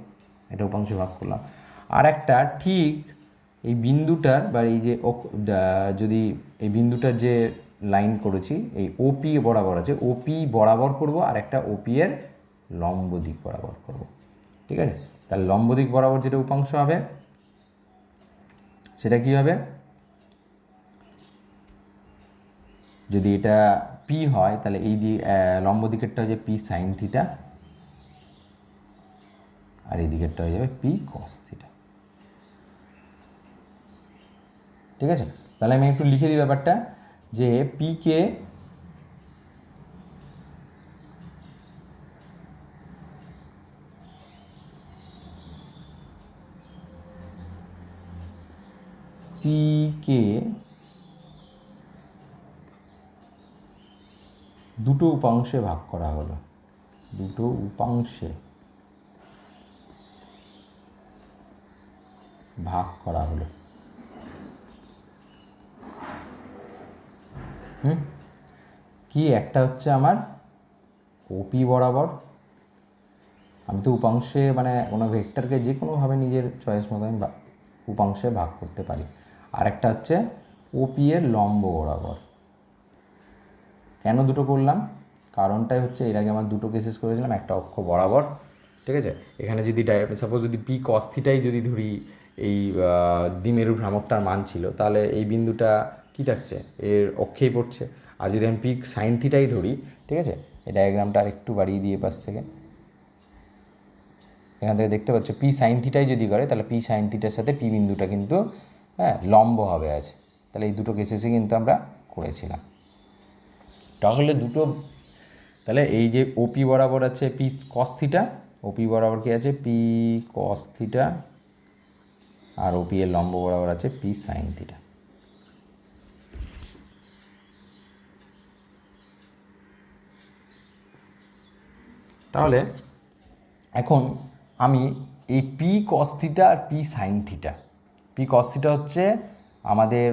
এটা উপাংশে ভাগ করলাম। আর একটা ঠিক এই বিন্দুটার বা এই যে যদি এই বিন্দুটার যে লাইন করেছি এই ওপি বরাবর আছে, ওপি বরাবর করব, আর একটা ওপি এর লম্ব দিক বরাবর করব। ঠিক আছে, তাহলে লম্ব দিক বরাবর যেটা উপাংশ হবে সেটা কি হবে, যদি এটা পি হয় তাহলে এই লম্ব দিকেরটা হয়ে যাবে পি সাইন থিটা, আর এই দিকেরটা হয়ে যাবে পি কস থিটা। ঠিক আছে, তাহলে আমি একটু লিখে দিই ব্যাপারটা, যে পিকে দুটো উপাংশে ভাগ করা হলো, দুটো উপাংশে ভাগ করা হলো। কি, একটা হচ্ছে আমার ওপি বরাবর, আমি তো উপাংশে মানে কোনো ভেক্টরকে যে কোনোভাবে নিজের চয়েস মতো আমি উপাংশে ভাগ করতে পারি। আর একটা হচ্ছে ওপি এর লম্ব বরাবর। কেন দুটো করলাম, কারণটাই হচ্ছে এর আগে আমার দুটো কেসেস করেছিলাম, একটা অক্ষ বরাবর। ঠিক আছে, এখানে যদি সাপোজ যদি পি কস থিটাই যদি ধরি এই দ্বিমেরু ভ্রামকটার মান ছিল, তাহলে এই বিন্দুটা কী থাকছে, এর অক্ষেই পড়ছে। আর যদি আমি পি সাইন থিটাই ধরি, ঠিক আছে, এই ডায়াগ্রামটা আর একটু বাড়িয়ে দিয়ে পাশ থেকে, এখান থেকে দেখতে পাচ্ছ পি সাইন থিটাই যদি করে, তাহলে পি সাইন থিটার সাথে পি বিন্দুটা কিন্তু লম্ব হবে আছে। তাহলে এই দুটো কেসেসই কিন্তু আমরা করেছিলাম। তাহলে তাহলে এই যে ওপি বরাবর আছে পি কস থিটা, ওপি বরাবর কি আছে পি কস থিটা, আর ওপি এর লম্ব বরাবর আছে পি সাইন থিটা। তাহলে এখন আমি এই পি কস থিটা আর P sine theta, P cos theta হচ্ছে আমাদের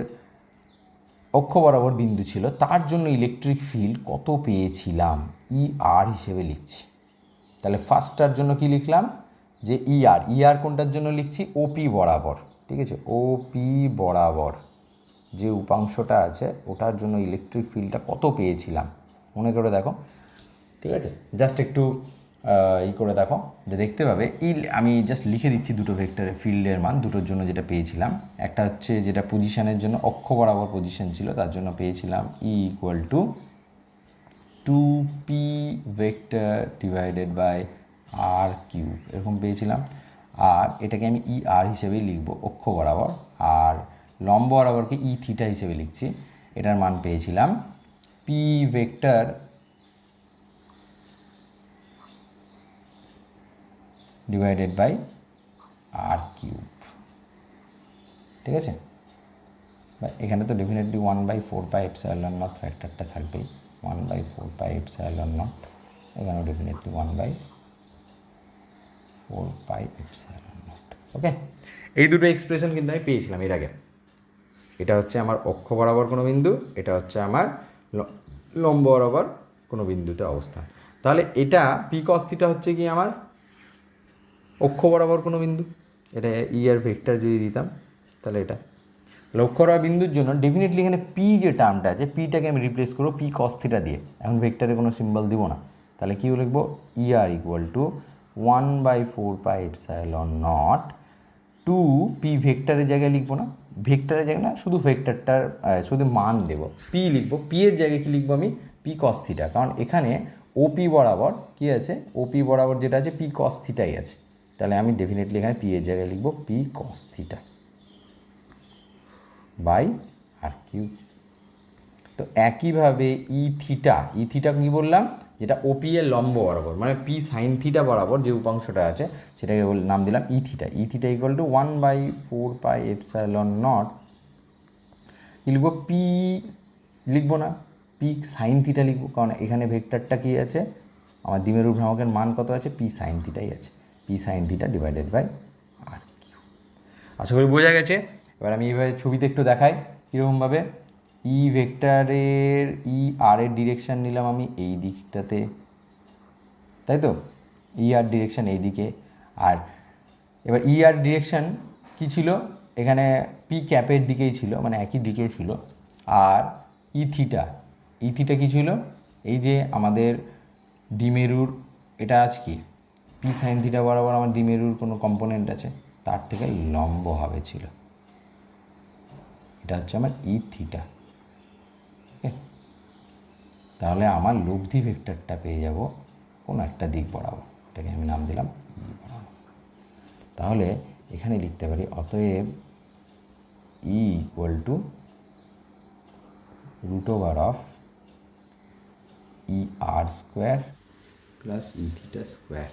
অক্ষ বরাবর বিন্দু ছিল, তার জন্য ইলেকট্রিক ফিল্ড কত পেয়েছিলাম ই আর হিসেবে লিখছি। তাহলে ফার্স্টটার জন্য কি লিখলাম, যে ইআর কোনটার জন্য লিখছি, ওপি বরাবর। ঠিক আছে, ওপি বরাবর যে উপাংশটা আছে ওটার জন্য ইলেকট্রিক ফিল্ডটা কত পেয়েছিলাম মনে করে দেখো। ঠিক আছে, জাস্ট একটু করে দেখো, যে দেখতে পাবে আমি জাস্ট লিখে দিচ্ছি দুটো ভেক্টরের ফিল্ডের মান দুটোর জন্য যেটা পেয়েছিলাম। একটা হচ্ছে যেটা পজিশনের জন্য অক্ষ বরাবর পজিশন ছিল, তার জন্য পেয়েছিলাম E equal to 2p vector divided by R cube, এরকম পেয়েছিলাম। আর এটাকে আমি ই আর হিসেবেই লিখবো অক্ষ বরাবর, আর লম্ব বরাবরকে ই থিটা হিসেবে লিখছি। এটার মান পেয়েছিলাম P vector divided by R cube. ঠিক আছে, এখানে তো ডেফিনেটলি 1/4πε0 ফ্যাক্টরটা থাকবেই, 1/4πε0, এখানেও ডেফিনেটলি 1/4πε0। ওকে, এই দুটো এক্সপ্রেশন কিন্তু আমি পেয়েছিলাম এর আগে। এটা হচ্ছে আমার অক্ষ বরাবর কোনো বিন্দু, এটা হচ্ছে আমার লম্ব বরাবর কোনো বিন্দুতে অবস্থান। তাহলে এটা পি কস থিটা হচ্ছে কি আমার অক্ষ বরাবর কোনো বিন্দু, এটা ই আর ভেক্টর যদি দিতাম তাহলে এটা লক্ষ্য করা বিন্দুর জন্য ডেফিনেটলি এখানে পি যে টার্মটা আছে, পিটাকে আমি রিপ্লেস করবো পি কস থিটা দিয়ে। এখন ভেক্টরে কোনো সিম্বল দিব না, তাহলে কী লিখবো, ই আর ইকুয়াল টু 1/4πε0 টু পি ভেক্টরের জায়গায় লিখবো না, ভেক্টরের জায়গায় না, শুধু ভেক্টরটার শুধু মান দেবো, পি লিখবো, পি এর জায়গায় কী লিখবো আমি, পি কস থিটা, কারণ এখানে ওপি বরাবর কী আছে, ওপি বরাবর যেটা আছে পি কস থিটাই আছে। তাহলে আমি ডেফিনেটলি এখানে পি এর জায়গায় লিখবো P cos theta by R cube. তো একইভাবে ই থিটা কী বললাম, যেটা ওপি এর লম্ব বরাবর, মানে পি সাইন থিটা বরাবর যে উপাংশটা আছে সেটাকে নাম দিলাম E theta. E theta equal to 1/4πε0 কী লিখবো, পি লিখবো না, পি সাইন থিটা লিখবো, কারণ এখানে ভেক্টরটা কী আছে, আমার দ্বিমেরু ভ্রামকের মান কত আছে, পি সাইন থিটাই আছে, P sine theta divided by R cube. আশা করি বোঝা গেছে। এবার আমি এইভাবে ছবিতে একটু দেখাই কীরকমভাবে। ই ভেক্টরের ই আর এর ডিরেকশান নিলাম আমি এই দিকটাতে, তাই তো, ই আর ডিরেকশান এই দিকে। আর এবার ই আর ডিরেকশান কী ছিল, এখানে পি ক্যাপের দিকেই ছিল, মানে একই দিকেই ছিল। আর ই থিটা কী ছিল, এই যে আমাদের দ্বিমেরুর, এটা আজ কি পি সাইন থিটা বরাবর আমার দ্বিমেরুর কোনো কম্পোনেন্ট আছে, তার থেকে লম্বভাবে ছিল, এটা হচ্ছে আমার ই থিটা। ওকে, তাহলে আমার লব্ধি ভেক্টরটা পেয়ে যাব কোনো একটা দিক বরাবর, এটাকে আমি নাম দিলাম ই বরাবর। তাহলে এখানে লিখতে পারি অতএব E equal to √of E R square plus E theta square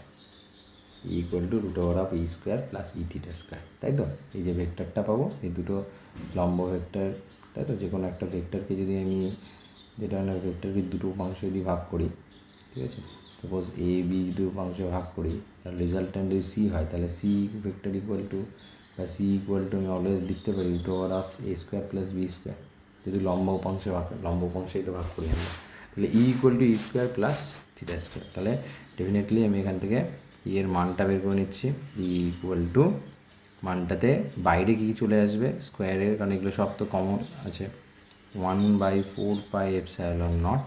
equal to √of E square plus E theta square, তাই তো। এই যে ভেক্টরটা পাবো, এই দুটো লম্ব ভেক্টর, তাই তো। যে কোনো একটা ভেক্টরকে যদি আমি, যেটা ধরনের ভেক্টরকে দুটো উপাংশ যদি ভাগ করি, ঠিক আছে, সাপোজ এ বি দুটো উপাংশ ভাগ করি, তার রেজাল্ট্যান্ট যদি সি হয়, তাহলে সি ভেক্টর ইকুয়াল টু বা সি ইকুয়াল টু আমি অলওয়েজ লিখতে পারি √of A square plus B square, যদি লম্ব উপাংশে ভাগ, লম্ব উপাংশেই তো ভাগ করি আমরা, তাহলে E equal to E square plus theta square. তাহলে ডেফিনেটলি আমি এখান থেকে ই এর মানটা বের করে নিচ্ছি, ই ইকুয়াল টু মানটাতে বাইরে কী চলে আসবে স্কোয়ারের, কারণ এগুলো সব তো কমন আছে, 1/4πε0,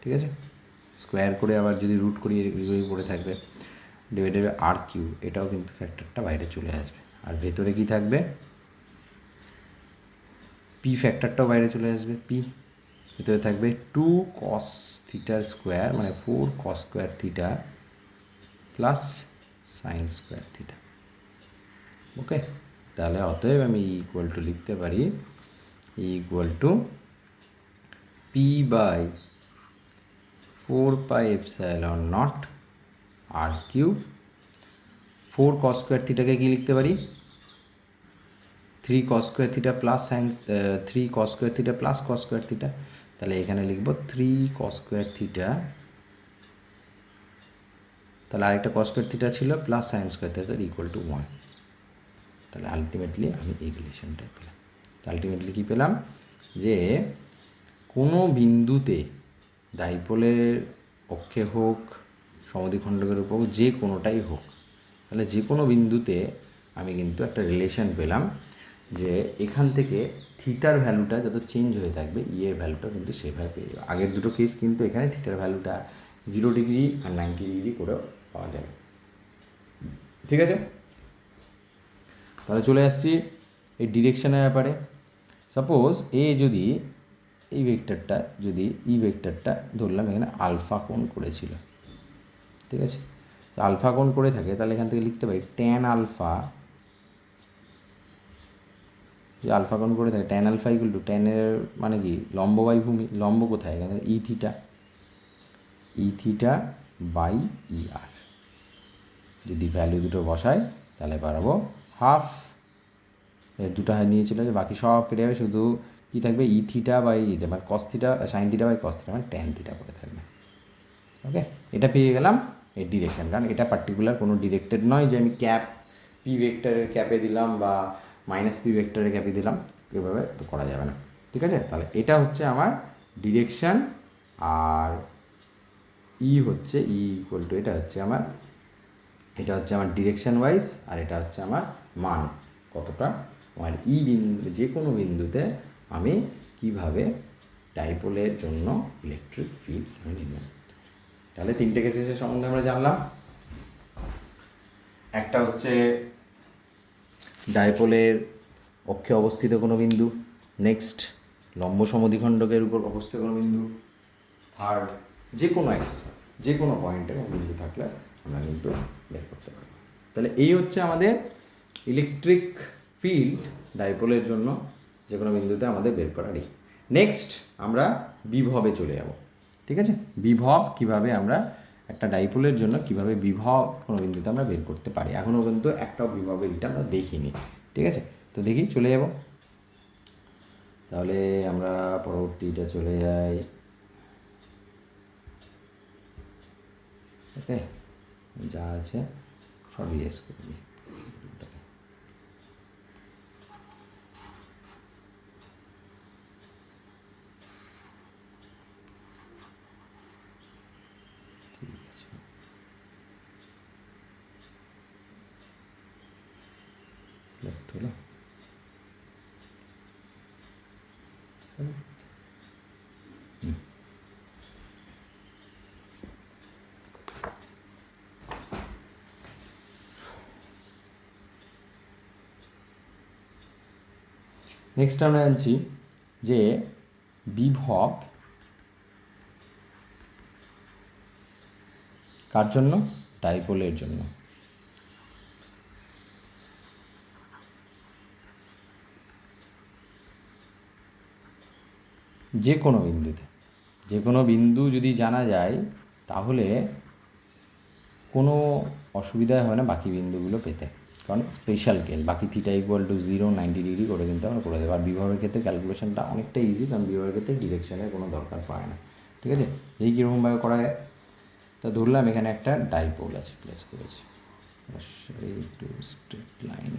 ঠিক আছে। স্কোয়ার করে আবার যদি রুট করি এগুলোই পড়ে থাকবে, ডিভাইডেড বাই আর কিউ, এটাও কিন্তু ফ্যাক্টরটা বাইরে চলে আসবে। আর ভেতরে কি থাকবে, পি ফ্যাক্টরটাও বাইরে চলে আসবে, পি ভেতরে থাকবে 2 cos থিটার স্কোয়ার, মানে 4 cos square theta plus sine square theta. Okay, তাহলে অতএব আমি ইকুয়াল টু লিখতে পারি equal to P by 4πε0 R cube. 4 cos square থিটাকে কী লিখতে পারি, 3 cos square theta plus sine 3 cos square theta plus cos square theta, তাহলে এখানে লিখব 3 cos স্কোয়ার থিটা, তাহলে আরেকটা cos স্কোয়ার থিটা ছিল plus sine square theta equal two 1। তাহলে আলটিমেটলি আমি এই রিলেশনটা পেলাম। আলটিমেটলি কী পেলাম, যে কোনো বিন্দুতে ডাইপোলের অক্ষে হোক, সমদ্বিখণ্ডকের উপর যে কোনোটাই হোক, তাহলে যে কোনো বিন্দুতে আমি কিন্তু একটা রিলেশন পেলাম, যে এখান থেকে থিটার ভ্যালুটা যত চেঞ্জ হয়ে থাকবে ই এর ভ্যালুটা কিন্তু সেভাবে পেয়ে যাবে। আগের দুটো কেস কিন্তু এখানে থিটার ভ্যালুটা 0 ডিগ্রি আর 90 ডিগ্রি করেও পাওয়া যাবে, ঠিক আছে। তাহলে চলে আসছি এই ডিরেকশনের ব্যাপারে। সাপোজ এ যদি এই ভেক্টরটা, যদি ই ভেক্টরটা ধরলাম এখানে আলফা কোণ করেছিল, ঠিক আছে, আলফা কোণ করে থাকে, তাহলে এখান থেকে লিখতে পারি ট্যান আলফা, যে আলফা কোণ করে থাকে ট্যান আলফা ইকুয়াল টু, ট্যানের মানে কি লম্ব বাই ভূমি, লম্ব কোথায় এখানে ই থিটা বাই ই আর, যদি ভ্যালু দুটো বসাই তাহলে পারবো হাফ, এর দুটো নিয়ে চলে যাবে, বাকি সব কেটে যাবে, শুধু কী থাকবে ই থিটা বাই ইতে, মানে cos theta sine theta by cos theta, মানে ট্যান থিটা করে থাকবে। ওকে, এটা পেয়ে গেলাম এর ডিরেকশান, কারণ এটা পার্টিকুলার কোনো ডিরেক্টেড নয় যে আমি ক্যাপ পি ভেক্টরের ক্যাপে দিলাম বা মাইনাস পি ভেক্টরের ক্যাপে দিলাম, এভাবে তো করা যাবে না, ঠিক আছে। তাহলে এটা হচ্ছে আমার ডিরেকশান, আর ই হচ্ছে ই ইকুয়াল টু, এটা হচ্ছে আমার ডিরেকশান ওয়াইজ, আর এটা হচ্ছে আমার মান কতটা, আমার ই বিন্দু, যে কোনো বিন্দুতে আমি কিভাবে ডাইপোলের জন্য ইলেকট্রিক ফিল্ড আমি নির্ণয় করতে পারি। তাহলে তিনটে কেসের সম্বন্ধে আমরা জানলাম। একটা হচ্ছে ডাইপোলের অক্ষে অবস্থিত কোনো বিন্দু, নেক্সট লম্ব সমদ্বিখণ্ডকের উপর অবস্থিত কোনো বিন্দু, থার্ড যে কোনো এক্স, যে কোনো পয়েন্টে বিন্দু থাকলে আমরা কিন্তু বের করতে পারবো। তাহলে এই হচ্ছে আমাদের ইলেকট্রিক ফিল্ড ডাইপোলের জন্য যে কোনো বিন্দুতে আমাদের বের করারই। নেক্সট আমরা বিভবে চলে যাব। ঠিক আছে, বিভব কিভাবে আমরা একটা ডাইপোলের জন্য কিভাবে বিভব কোনো বিন্দুতে আমরা বের করতে পারি। এখনও কিন্তু একটাও বিভবের এটা আমরা দেখিনি। ঠিক আছে, তো দেখি চলে যাব। তাহলে আমরা পরবর্তীটা চলে যাই। ওকে, যা আছে সব ইয়েস করে দিই। ঠিক আছে, লেফট হলো। নেক্সট আমরা জানছি যে বিভব কার জন্য? ডাইপোলের জন্য। যে কোনো বিন্দুতে, যে কোনো বিন্দু যদি জানা যায় তাহলে কোনো অসুবিধা হয় না বাকি বিন্দুগুলো পেতে, কারণ স্পেশাল কেস বাকি থিটা ইকুয়াল টু 0 90 ডিগ্রি করে কিন্তু আমরা করে দেবো। আর বিভবের ক্ষেত্রে ক্যালকুলেশনটা অনেকটা ইজি, কারণ বিভবের ক্ষেত্রে ডিরেকশনের কোনো দরকার পড়ে না। ঠিক আছে, এই কীরকমভাবে করা হয়, তা ধরলাম এখানে একটা ডাইপোল আছে, প্লেস করেছি টু স্ট্রেট লাইন।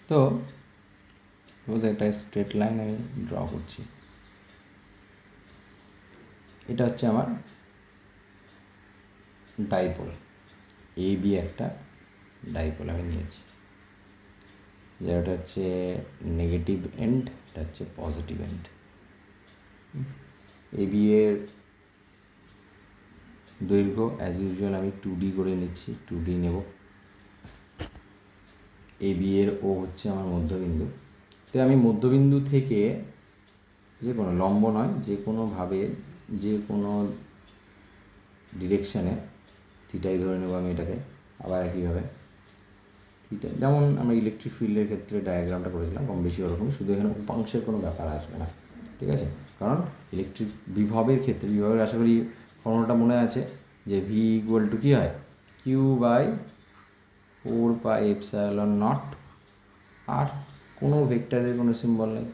তো রোজ একটা স্ট্রেট লাইন আমি ড্র করছি। এটা হচ্ছে আমার ডাইপোল, এ বি একটা ডাইপোল আমি নিয়েছি, যেটা হচ্ছে নেগেটিভ এন্ড, এটা হচ্ছে পজিটিভ এন্ড। এ বি এর দৈর্ঘ্য অ্যাজ ইউজুয়াল আমি 2D করে নিচ্ছি, 2D নেব। এ বি এর ও হচ্ছে আমার মধ্যবিন্দু। তো আমি মধ্যবিন্দু থেকে যে কোনো লম্ব নয়, যে কোনোভাবে যে কোনো ডিরেকশানে থিটাই ধরে নেব আমি এটাকে। আবার একইভাবে থিটা, যেমন আমরা ইলেকট্রিক ফিল্ডের ক্ষেত্রে ডায়াগ্রামটা করেছিলাম কম বেশি ওরকম, শুধু এখানে উপাংশের কোনো ব্যাপার আসবে না। ঠিক আছে, কারণ ইলেকট্রিক বিভবের ক্ষেত্রে, বিভবের আশা করি ফর্মুলাটা মনে আছে যে ভি ইকুয়াল টু কী হয়, কিউ বাই 4πε0। আর কোনো ভেক্টরের কোনো সিম্বল নেই,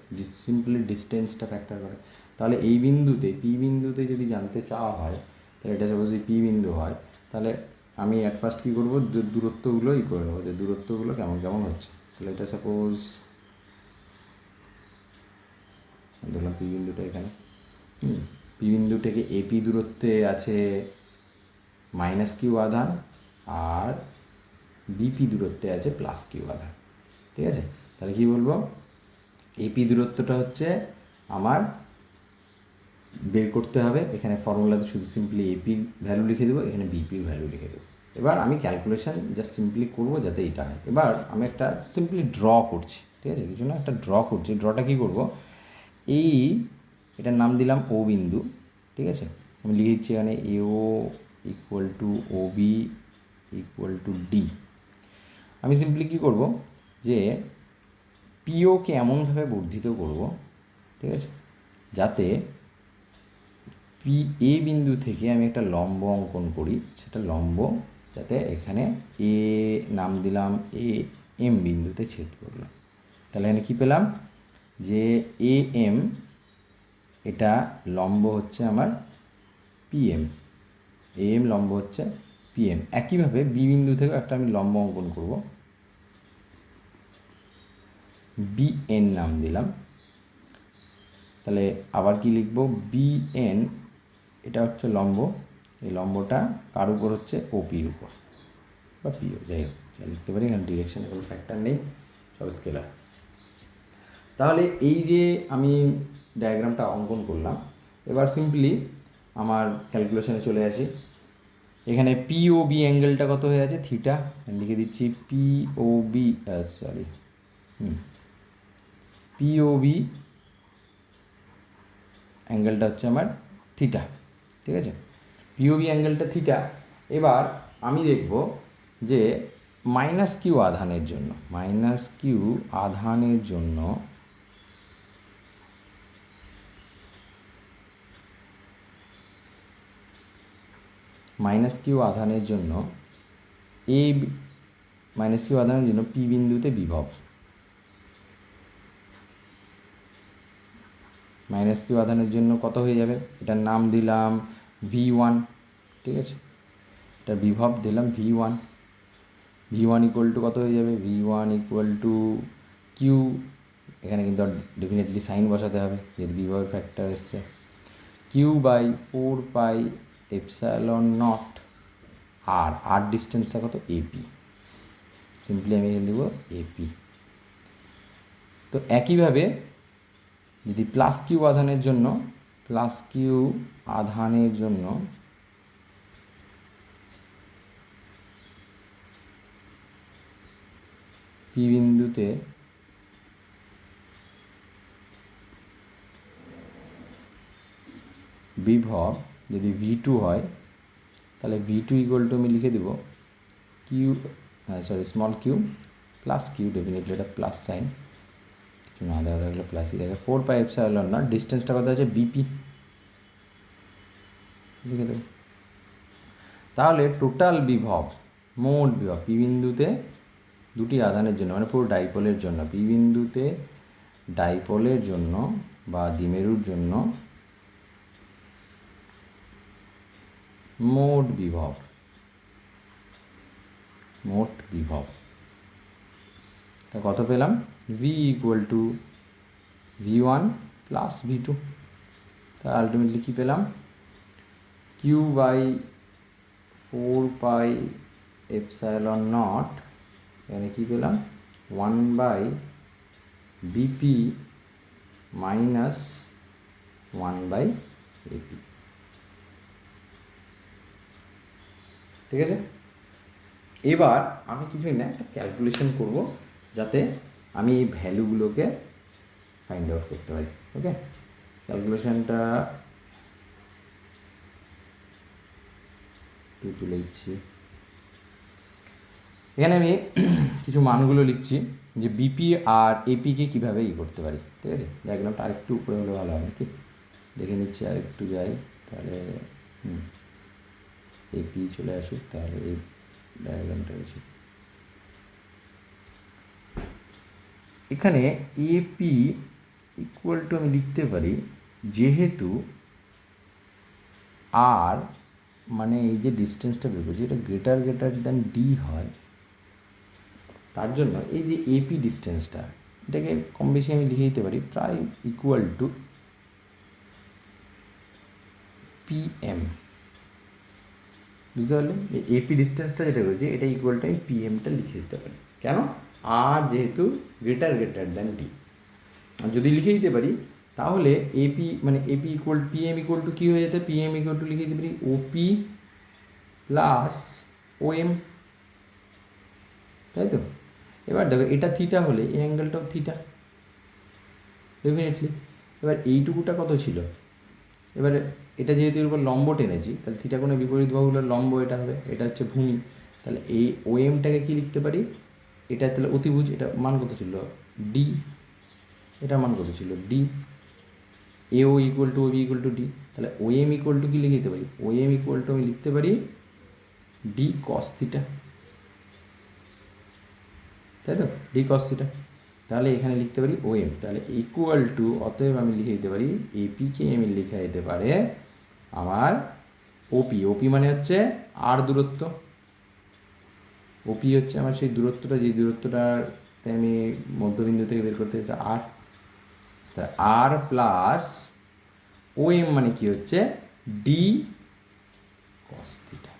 সিম্পলি ডিস্টেন্সটা ফ্যাক্টর করে। তাহলে এই বিন্দুতে, পি বিন্দুতে যদি জানতে চাওয়া হয়, তাহলে এটা সাপোজ যদি পি বিন্দু হয়, তাহলে আমি অ্যাট ফার্স্ট কী করবো, দূরত্বগুলোই করে নেবো, যে দূরত্বগুলো কেমন কেমন হচ্ছে। তাহলে এটা সাপোজ ধরলাম পি বিন্দুটা এখানে, পি বিন্দু থেকে এপি দূরত্বে আছে -q আধান, আর বিপি দূরত্বে আছে +q আধান। ঠিক আছে, তাহলে কী বলবো, এপি দূরত্বটা হচ্ছে আমার বের করতে হবে। এখানে ফর্মুলাতে শুধু সিম্পলি এপির ভ্যালু লিখে দেবো, এখানে বিপির ভ্যালু লিখে দেবো। এবার আমি ক্যালকুলেশন জাস্ট সিম্পলি করবো যাতে এটা হয়। এবার আমি একটা সিম্পলি ড্র করছি, ঠিক আছে, কিছু না, একটা ড্র করছি। ড্রটা কী করবো, এটার নাম দিলাম ও বিন্দু। ঠিক আছে, আমি লিখে দিচ্ছি এখানে AO equal to O B equal to D. আমি সিম্পলি কী করবো, যে পিওকে এমনভাবে বর্ধিত করব, ঠিক আছে, যাতে পি এ বিন্দু থেকে আমি একটা লম্ব অঙ্কন করি, সেটা লম্ব যাতে এখানে এ নাম দিলাম এ এম বিন্দুতে ছেদ করলো। তাহলে এখানে কী পেলাম, যে এ এম এটা লম্ব হচ্ছে আমার পিএম, এ এম লম্ব হচ্ছে পিএম। একইভাবে বি বিন্দু থেকেও একটা আমি লম্ব অঙ্কন করব, বিএন নাম দিলাম। তাহলে আবার কি লিখব, বিএন এটা হচ্ছে লম্ব, এই লম্বটা কার উপর হচ্ছে, ওপির উপর বা পিও, যাই হোক লিখতে পারি, এখানে ডিরেকশানে কোনো ফ্যাক্টর নেই, সব স্কেলার। তাহলে এই যে আমি ডায়াগ্রামটা অঙ্কন করলাম, এবার সিম্পলি আমার ক্যালকুলেশনে চলে আসি। এখানে পিওবি অ্যাঙ্গেলটা কত হয়ে আছে, থিটা, লিখে দিচ্ছি পিওবি, পিওবি অ্যাঙ্গেলটা হচ্ছে আমার থিটা, ঠিক আছে, পিওবি অ্যাঙ্গেলটা থিটা। এবার আমি দেখব যে মাইনাস কিউ আধানের জন্য, মাইনাস কিউ আধানের জন্য মাইনাস কিউ আধানের জন্য মাইনাস কিউ আধানের জন্য পি বিন্দুতে বিভব, মাইনাস কিউ আধানের জন্য কত হয়ে যাবে, এটার নাম দিলাম V1, ঠিক আছে, এটার বিভব দিলাম V1, V1 ইকুয়াল টু কত হয়ে যাবে, V1 ইকুয়াল টু কিউ, এখানে কিন্তু ডেফিনেটলি সাইন বসাতে হবে যেহেতু বিভবের ফ্যাক্টর এসছে, কিউ বাই 4πε0 আর ডিস্টেন্সটা কত, এপি, সিম্পলি আমি এখানে দেবো এপি। তো একইভাবে যদি প্লাস কিউ আধানের জন্য, প্লাস কিউ আধানের জন্য পি বিন্দুতে বিভব যদি V2 হয়, তাহলে V2 ইকুয়াল টু আমি লিখে দেব Q, small Q plus Q, definitely এটা প্লাস সাইন, কিছু না দেওয়া থাকলে প্লাসই দেখে, 4πε0, ডিস্টেন্সটা কত আছে বিপি, লিখে দেব। তাহলে টোটাল বিভব, মোট বিভব পি বিন্দুতে দুটি আধানের জন্য, মানে পুরো ডাইপোলের জন্য, পি বিন্দুতে ডাইপোলের জন্য বা দ্বিমেরুর জন্য মোট বিভব, মোট বিভব তা কত পেলাম, V equal to V1 plus V2, তা আলটিমেটলি কী পেলাম, কিউ বাই 4πε0, এখানে কী পেলাম 1/BP মাইনাস 1/AP, ঠিক আছে। এবার আমি কিছুই না, একটা ক্যালকুলেশন করব যাতে আমি এই ভ্যালুগুলোকে ফাইন্ড আউট করতে পারি। ওকে, ক্যালকুলেশনটা তুলে দিচ্ছি। এখানে আমি কিছু মানগুলো লিখছি যে বিপি আর এপিকে কীভাবে করতে পারি, ঠিক আছে। ডায়াগ্রামটা আরেকটু উপরে হলে ভালো হবে, কি দেখে নিচ্ছি, আর একটু যাই, তাহলে এপি চলে আসুক, তাহলে এই ডায়াগ্রামটা রয়েছে এখানে। এপি ইকুয়াল টু আমি লিখতে পারি, যেহেতু আর মানে এই যে ডিস্টেন্সটা বের করছি এটা গ্রেটার দ্যান ডি হয়, তার জন্য এই যে এপি ডিস্টেন্সটা, এটাকে কম বেশি আমি লিখে দিতে পারি প্রায় ইকুয়াল টু পিএম, বুঝতে পারলে। এই এপি ডিস্টেন্সটা যেটা রয়েছে এটা ইকুয়াল টু আমি পিএমটা লিখে দিতে পারি, কেন, আর যেহেতু গ্রেটার দ্যান ডি যদি লিখে দিতে পারি, তাহলে এপি মানে AP equal PM equal to কী হয়ে যেতে, পিএম ইকুয়াল টু লিখে দিতে পারি ওপি প্লাস ওএম, তাই তো। এবার দেখো এটা থিটা হলে এই অ্যাঙ্গেলটাও থিটা ডেফিনেটলি। এবার এইটুকুটা কত ছিল, এবারে এটা যেহেতু এর উপর লম্ব টেনেছি, তাহলে থিটা কোনো বিপরীত বাহুগুলোর লম্ব এটা হবে, এটা হচ্ছে ভূমি, তাহলে এই ওএমটাকে কী লিখতে পারি, এটা তাহলে অতিভুজ, এটা মান কত ছিল ডি, এটা মান কত ছিল D, AO equal to OB equal to D, তাহলে ওএম ইকুয়াল টু কী লিখে দিতে পারি, ওএম ইকুয়াল টু আমি লিখতে পারি ডি কস থিটা, তাই তো, ডি কস থিটা। তাহলে এখানে লিখতে পারি ওএম, তাহলে ইকুয়াল টু, অতএব আমি লিখে দিতে পারি এপিকে আমি লিখে দিতে পারে আমার ওপি, ওপি মানে হচ্ছে আর দূরত্ব, ওপি হচ্ছে আমার সেই দূরত্বটা, যে দূরত্বটাতে আমি মধ্যবিন্দু থেকে বের করতে এটা আর, তা আর প্লাস ওএম মানে কি হচ্ছে ডি কস থিটা,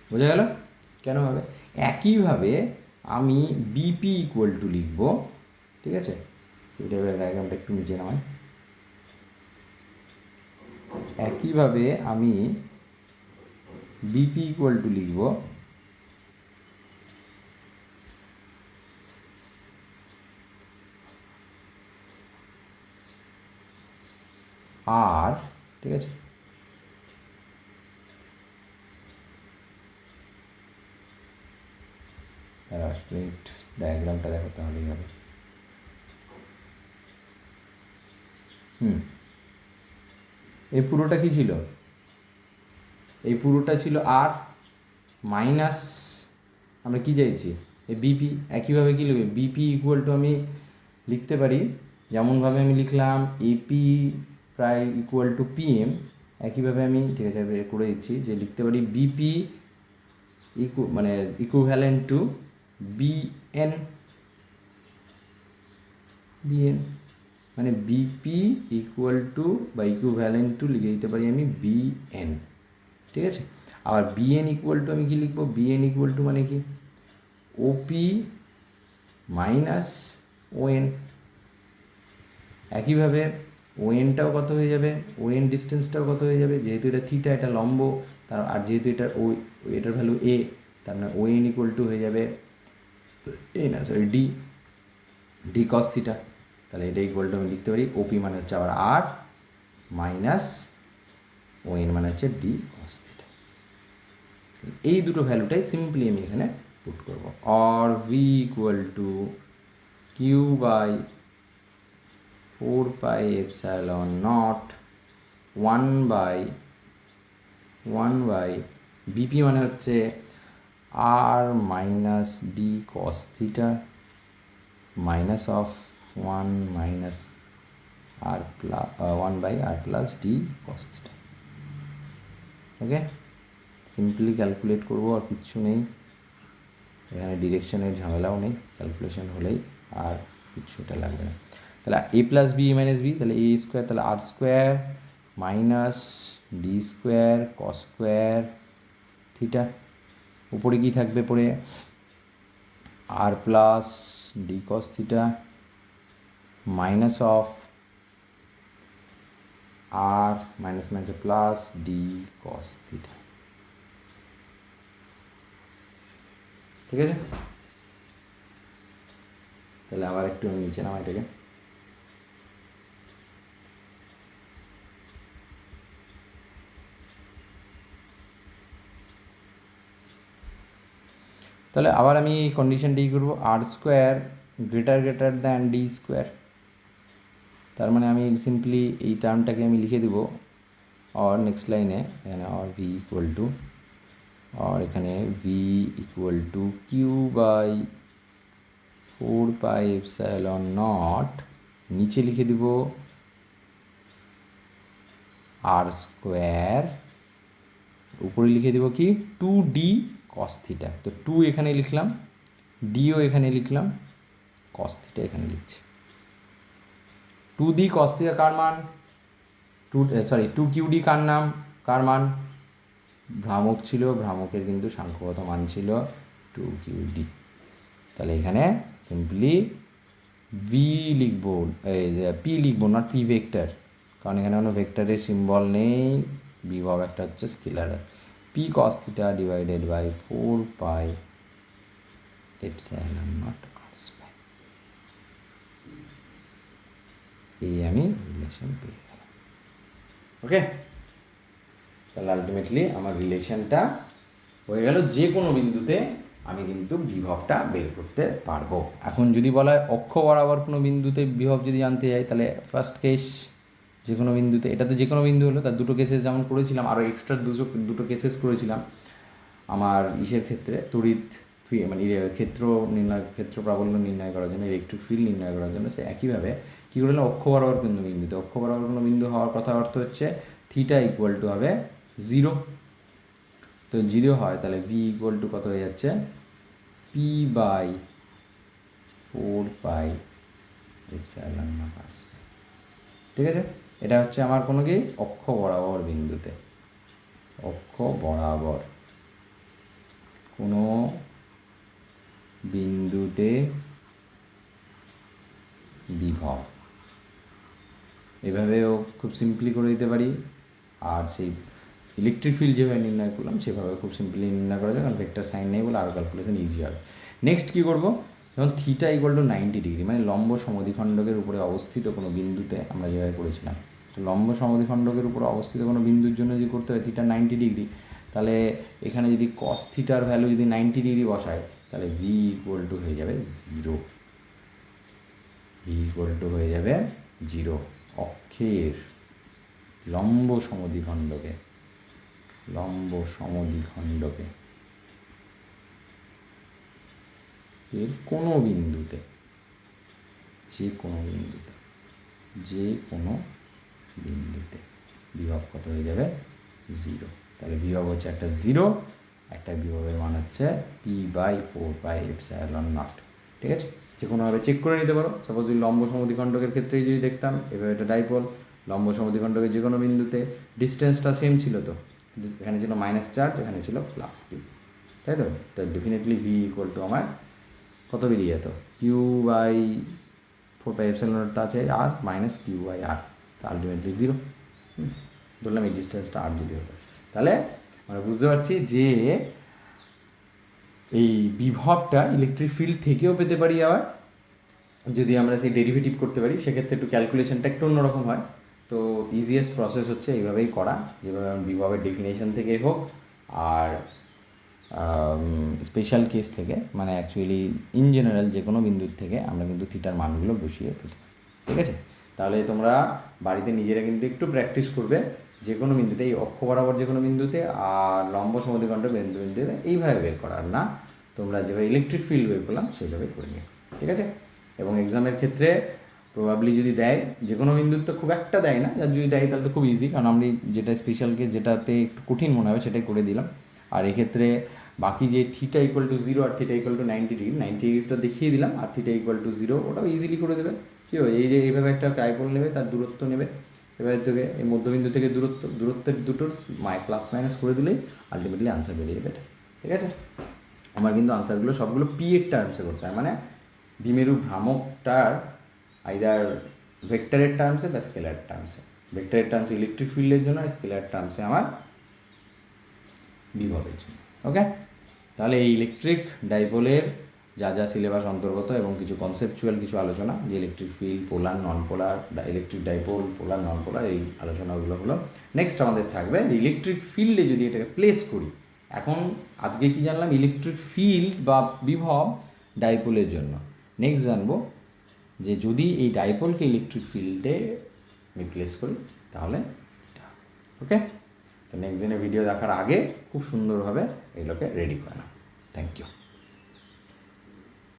বোঝা গেল কেন হবে। একইভাবে আমি বিপি ইকুয়াল টু লিখব, ঠিক আছে, এটা এবার ডায়াগ্রামটা একটু নিচে নামাই। একইভাবে আমি বিপি ইকুয়াল টু লিখব আর, ঠিক আছে, মিনিট ডায়াগ্রামটা দেখো তাহলেই হবে। এই পুরোটা কি ছিল? এই পুরোটা ছিল আর মাইনাস, আমরা কি চাইছি, এই বিপি। একইভাবে কী লিখবে, বিপি ইকুয়াল টু আমি লিখতে পারি যেমনভাবে আমি লিখলাম এপি প্রায় ইকুয়াল টু পিএম, একইভাবে আমি, ঠিক আছে, বের করে দিচ্ছি যে লিখতে পারি বিপি মানে ইকুইভ্যালেন্ট টু বিএন, মানে বিপি ইকুয়াল টু বা ইকুইভ্যালেন্ট টু লিখে দিতে পারি আমি বিএন, ঠিক আছে। আবার বিএন ইকুয়াল টু আমি কি লিখবো, বিএন ইকুয়াল টু মানে কি ওপি মাইনাস ওএন। একইভাবে ওএনটাও কত হয়ে যাবে, ওএন ডিস্টেন্সটাও কত হয়ে যাবে, যেহেতু এটা থিটা, এটা লম্ব, তার আর যেহেতু এটা এটার ভ্যালু এ, তার মানে ওএন ইকুয়াল টু হয়ে যাবে এ না sorry D, D cos theta. তাহলে এটা ইকুয়াল টু আমি লিখতে পারি ওপি মানে হচ্ছে আবার আর মাইনাস ওএন মানে হচ্ছে ডি কস থিটা। এই দুটো ভ্যালুটাই সিম্পলি আমি এখানে পুট করবো। Or V equal to Q by 4 pi epsilon naught 1 by BP মানে হচ্ছে R minus D cos theta minus of 1 minus R plus 1 by R plus D cos theta. Okay, simply calculate করবো, আর কিচ্ছু নেই এখানে, ডিরেকশনের ঝামেলাও নেই, ক্যালকুলেশন হলেই আর কিচ্ছুটা লাগবে না। তাহলে A plus B minus B, তাহলে এ স্কোয়ার, তাহলে R square minus D square cos square theta, উপরে কি থাকবে পরে R plus D cos theta minus of R minus minus plus D cos theta, ঠিক আছে। তাহলে আবার একটু নিচে নামা এটাকে, তাহলে আবার আমি এই কন্ডিশনটা কী করবো, R square greater than D square, তার মানে আমি সিম্পলি এই টার্মটাকে আমি লিখে দেবো और নেক্সট লাইনে এখানে और ভি ইকুয়াল টু और এখানে V equal to Q by 4 pi epsilon naught, নিচে লিখে দিব আর স্কোয়ার, উপরে লিখে দেব কি 2d কস থিটা, তো 2 এখানে লিখলাম, ডিও এখানে লিখলাম, কস থিটা এখানে লিখছি। 2d কস থিটা কার মান, 2qd কার মান, ভ্রামক ছিল, ভ্রামকের কিন্তু সাংখ্যগত মান ছিল 2qd। তাহলে এখানে সিম্পলি ভি লিখবো, পি লিখবো, নট পি ভেক্টর, কারণ এখানে কোনো ভেক্টরের সিম্বল নেই, বিভব একটা হচ্ছে scalar, P cos theta divided by 4 pi epsilon naught R square. এই আমি রিলেশন পেয়ে গেলাম। ওকে, তাহলে আলটিমেটলি আমার রিলেশনটা হয়ে গেল, যে কোনো বিন্দুতে আমি কিন্তু বিভবটা বের করতে পারবো। এখন যদি বলা হয় অক্ষ বরাবর কোনো বিন্দুতে বিভব যদি জানতে যাই, তাহলে ফার্স্ট কেস যে কোনো বিন্দুতে, এটা তো যে কোনো বিন্দু হলো, তার দুটো কেসেস যেমন করেছিলাম, আরও এক্সট্রা দুটো কেসেস করেছিলাম আমার ইসের ক্ষেত্রে, তড়িৎ মানে ক্ষেত্র প্রাবল্য নির্ণয় করার জন্য, ইলেকট্রিক ফিল্ড নির্ণয় করার জন্য, সে একইভাবে কী করলাম, অক্ষ বরাবর কোনো বিন্দুতে, অক্ষ বরাবর কোনো বিন্দু হওয়ার কথা অর্থ হচ্ছে থিটা ইকুয়াল টু হবে 0, তো 0 হয়, তাহলে ভি ইকুয়াল টু কত হয়ে যাচ্ছে, P by 4 pi epsilon naught R square, ঠিক আছে। এটা হচ্ছে আমার কোনো কি অক্ষ বরাবর বিন্দুতে, অক্ষ বরাবর কোনো বিন্দুতে বিভব, এভাবেও খুব সিম্পলি করে দিতে পারি। আর সেই ইলেকট্রিক ফিল্ড যেভাবে নির্ণয় করলাম সেভাবে খুব সিম্পলি নির্ণয় করা যায়, কারণ ভেক্টর সাইন নেই বলে আরও ক্যালকুলেশন ইজি হবে। নেক্সট কী করবো, যখন থিটা ইকুয়াল টু 90 ডিগ্রি, মানে লম্ব সমদ্বিখণ্ডকের উপরে অবস্থিত কোনো বিন্দুতে, আমরা যেভাবে করেছিলাম তো লম্ব সমদ্বিখণ্ডকের উপর অবস্থিত কোনো বিন্দুর জন্য যদি করতে হয় থিটা 90 ডিগ্রি, তাহলে এখানে যদি কস থিটার ভ্যালু যদি 90 ডিগ্রি বসায় তাহলে ভি ইকুয়াল টু হয়ে যাবে 0। ভি ইকুয়াল টু হয়ে যাবে 0 অক্ষের লম্ব সমদ্বিখণ্ডকে এর কোনো বিন্দুতে যে কোনো বিন্দুতে বিভব কত হয়ে যাবে 0। তাহলে বিভব হচ্ছে একটা 0, একটা বিভবের মান হচ্ছে p/4πε0। ঠিক আছে, যে কোনোভাবে চেক করে নিতে পারো। সাপোজ যদি লম্ব সমদ্বিখণ্ডকের ক্ষেত্রেই যদি দেখতাম এভাবে একটা ডাইপোল, লম্ব সমদ্বিখণ্ডকের যে কোনো বিন্দুতে ডিস্টেন্সটা সেম ছিল, তো এখানে ছিল মাইনাস চার্জ, এখানে ছিল প্লাস কিউ, তাই তো। তো ডেফিনেটলি ভি ইকুয়াল টু আমার কত বেরিয়ে যেত, q/4πε0 তা আছে আর মাইনাস q/r, তা আলটিমেটলি 0। ধরলাম এই ডিস্টেন্সটা আর যদি হতো, তাহলে আমরা বুঝতে পারছি যে এই বিভবটা ইলেকট্রিক ফিল্ড থেকেও পেতে পারি, আবার যদি আমরা সেই ডেরিভেটিভ করতে পারি সেক্ষেত্রে একটু ক্যালকুলেশনটা একটু অন্যরকম হয়। তো ইজিয়েস্ট প্রসেস হচ্ছে এইভাবেই করা, যেভাবে বিভবের ডেফিনেশন থেকে হোক আর স্পেশাল কেস থেকে, মানে অ্যাকচুয়ালি ইন জেনারেল যে কোনো বিন্দুর থেকে আমরা কিন্তু থিটার মানগুলো বসিয়ে পেতে পারি। ঠিক আছে, তাহলে তোমরা বাড়িতে নিজেরা কিন্তু একটু প্র্যাকটিস করবে, যে কোনো বিন্দুতে এই অক্ষ বরাবর যে কোনো বিন্দুতে আর লম্ব সমদ্বিখণ্ডক বিন্দুতে এইভাবে বের করার না, তোমরা যেভাবে ইলেকট্রিক ফিল্ড বের করলাম সেইভাবে করে নিও। ঠিক আছে, এবং এক্সামের ক্ষেত্রে প্রবাবলি যদি দেয় যে কোনো বিন্দুর তো খুব একটা দেয় না, আর যদি দেয় তাহলে তো খুব ইজি, কারণ আমি যেটা স্পেশাল কেস যেটাতে একটু কঠিন মনে হবে সেটাই করে দিলাম। আর এক্ষেত্রে বাকি যে থিটা ইকুয়াল টু 0 আর theta equal to 90 degree, 90 degree তো দেখিয়ে দিলাম, আর থিটা ইকুয়াল টু 0 ওটাও ইজিলি করে দেবে। কী হবে, এই যে এইভাবে একটা ট্রাইপল নেবে, তার দূরত্ব নেবে, এবার থেকে এই মধ্যবিন্দু থেকে দূরত্বের দুটোর প্লাস মাইনাস করে দিলেই আলটিমেটলি আনসার বেরিয়ে যাবে। ঠিক আছে, আমার কিন্তু আনসারগুলো সবগুলো পি এর টার্মসে করতে হয়, মানে দ্বিমেরু ভ্রামকটার আইদার ভেক্টরের টার্মসে বা স্কেলার টার্মসে। ভেক্টরের টার্মসে ইলেকট্রিক ফিল্ডের জন্য, আর স্কেলার টার্মসে আমার বিভবের জন্য। ওকে, তাহলে এই ইলেকট্রিক ডাইপোলের যা যা সিলেবাস অন্তর্গত এবং কিছু কনসেপচুয়াল কিছু আলোচনা, যে ইলেকট্রিক ফিল্ড, পোলার নন পোলার, ইলেকট্রিক ডাইপোল, পোলার নন পোলার, এই আলোচনাগুলো হলো। নেক্সট আমাদের থাকবে যে ইলেকট্রিক ফিল্ডে যদি এটাকে প্লেস করি, এখন আজকে কি জানলাম ইলেকট্রিক ফিল্ড বা বিভব ডাইপোলের জন্য, নেক্সট জানবো যে যদি এই ডাইপোলকে ইলেকট্রিক ফিল্ডে আমি প্লেস করি তাহলে এটা। ওকে, তো নেক্সট দিনের ভিডিও দেখার আগে খুব সুন্দরভাবে এগুলোকে রেডি করে নাও। Thank you.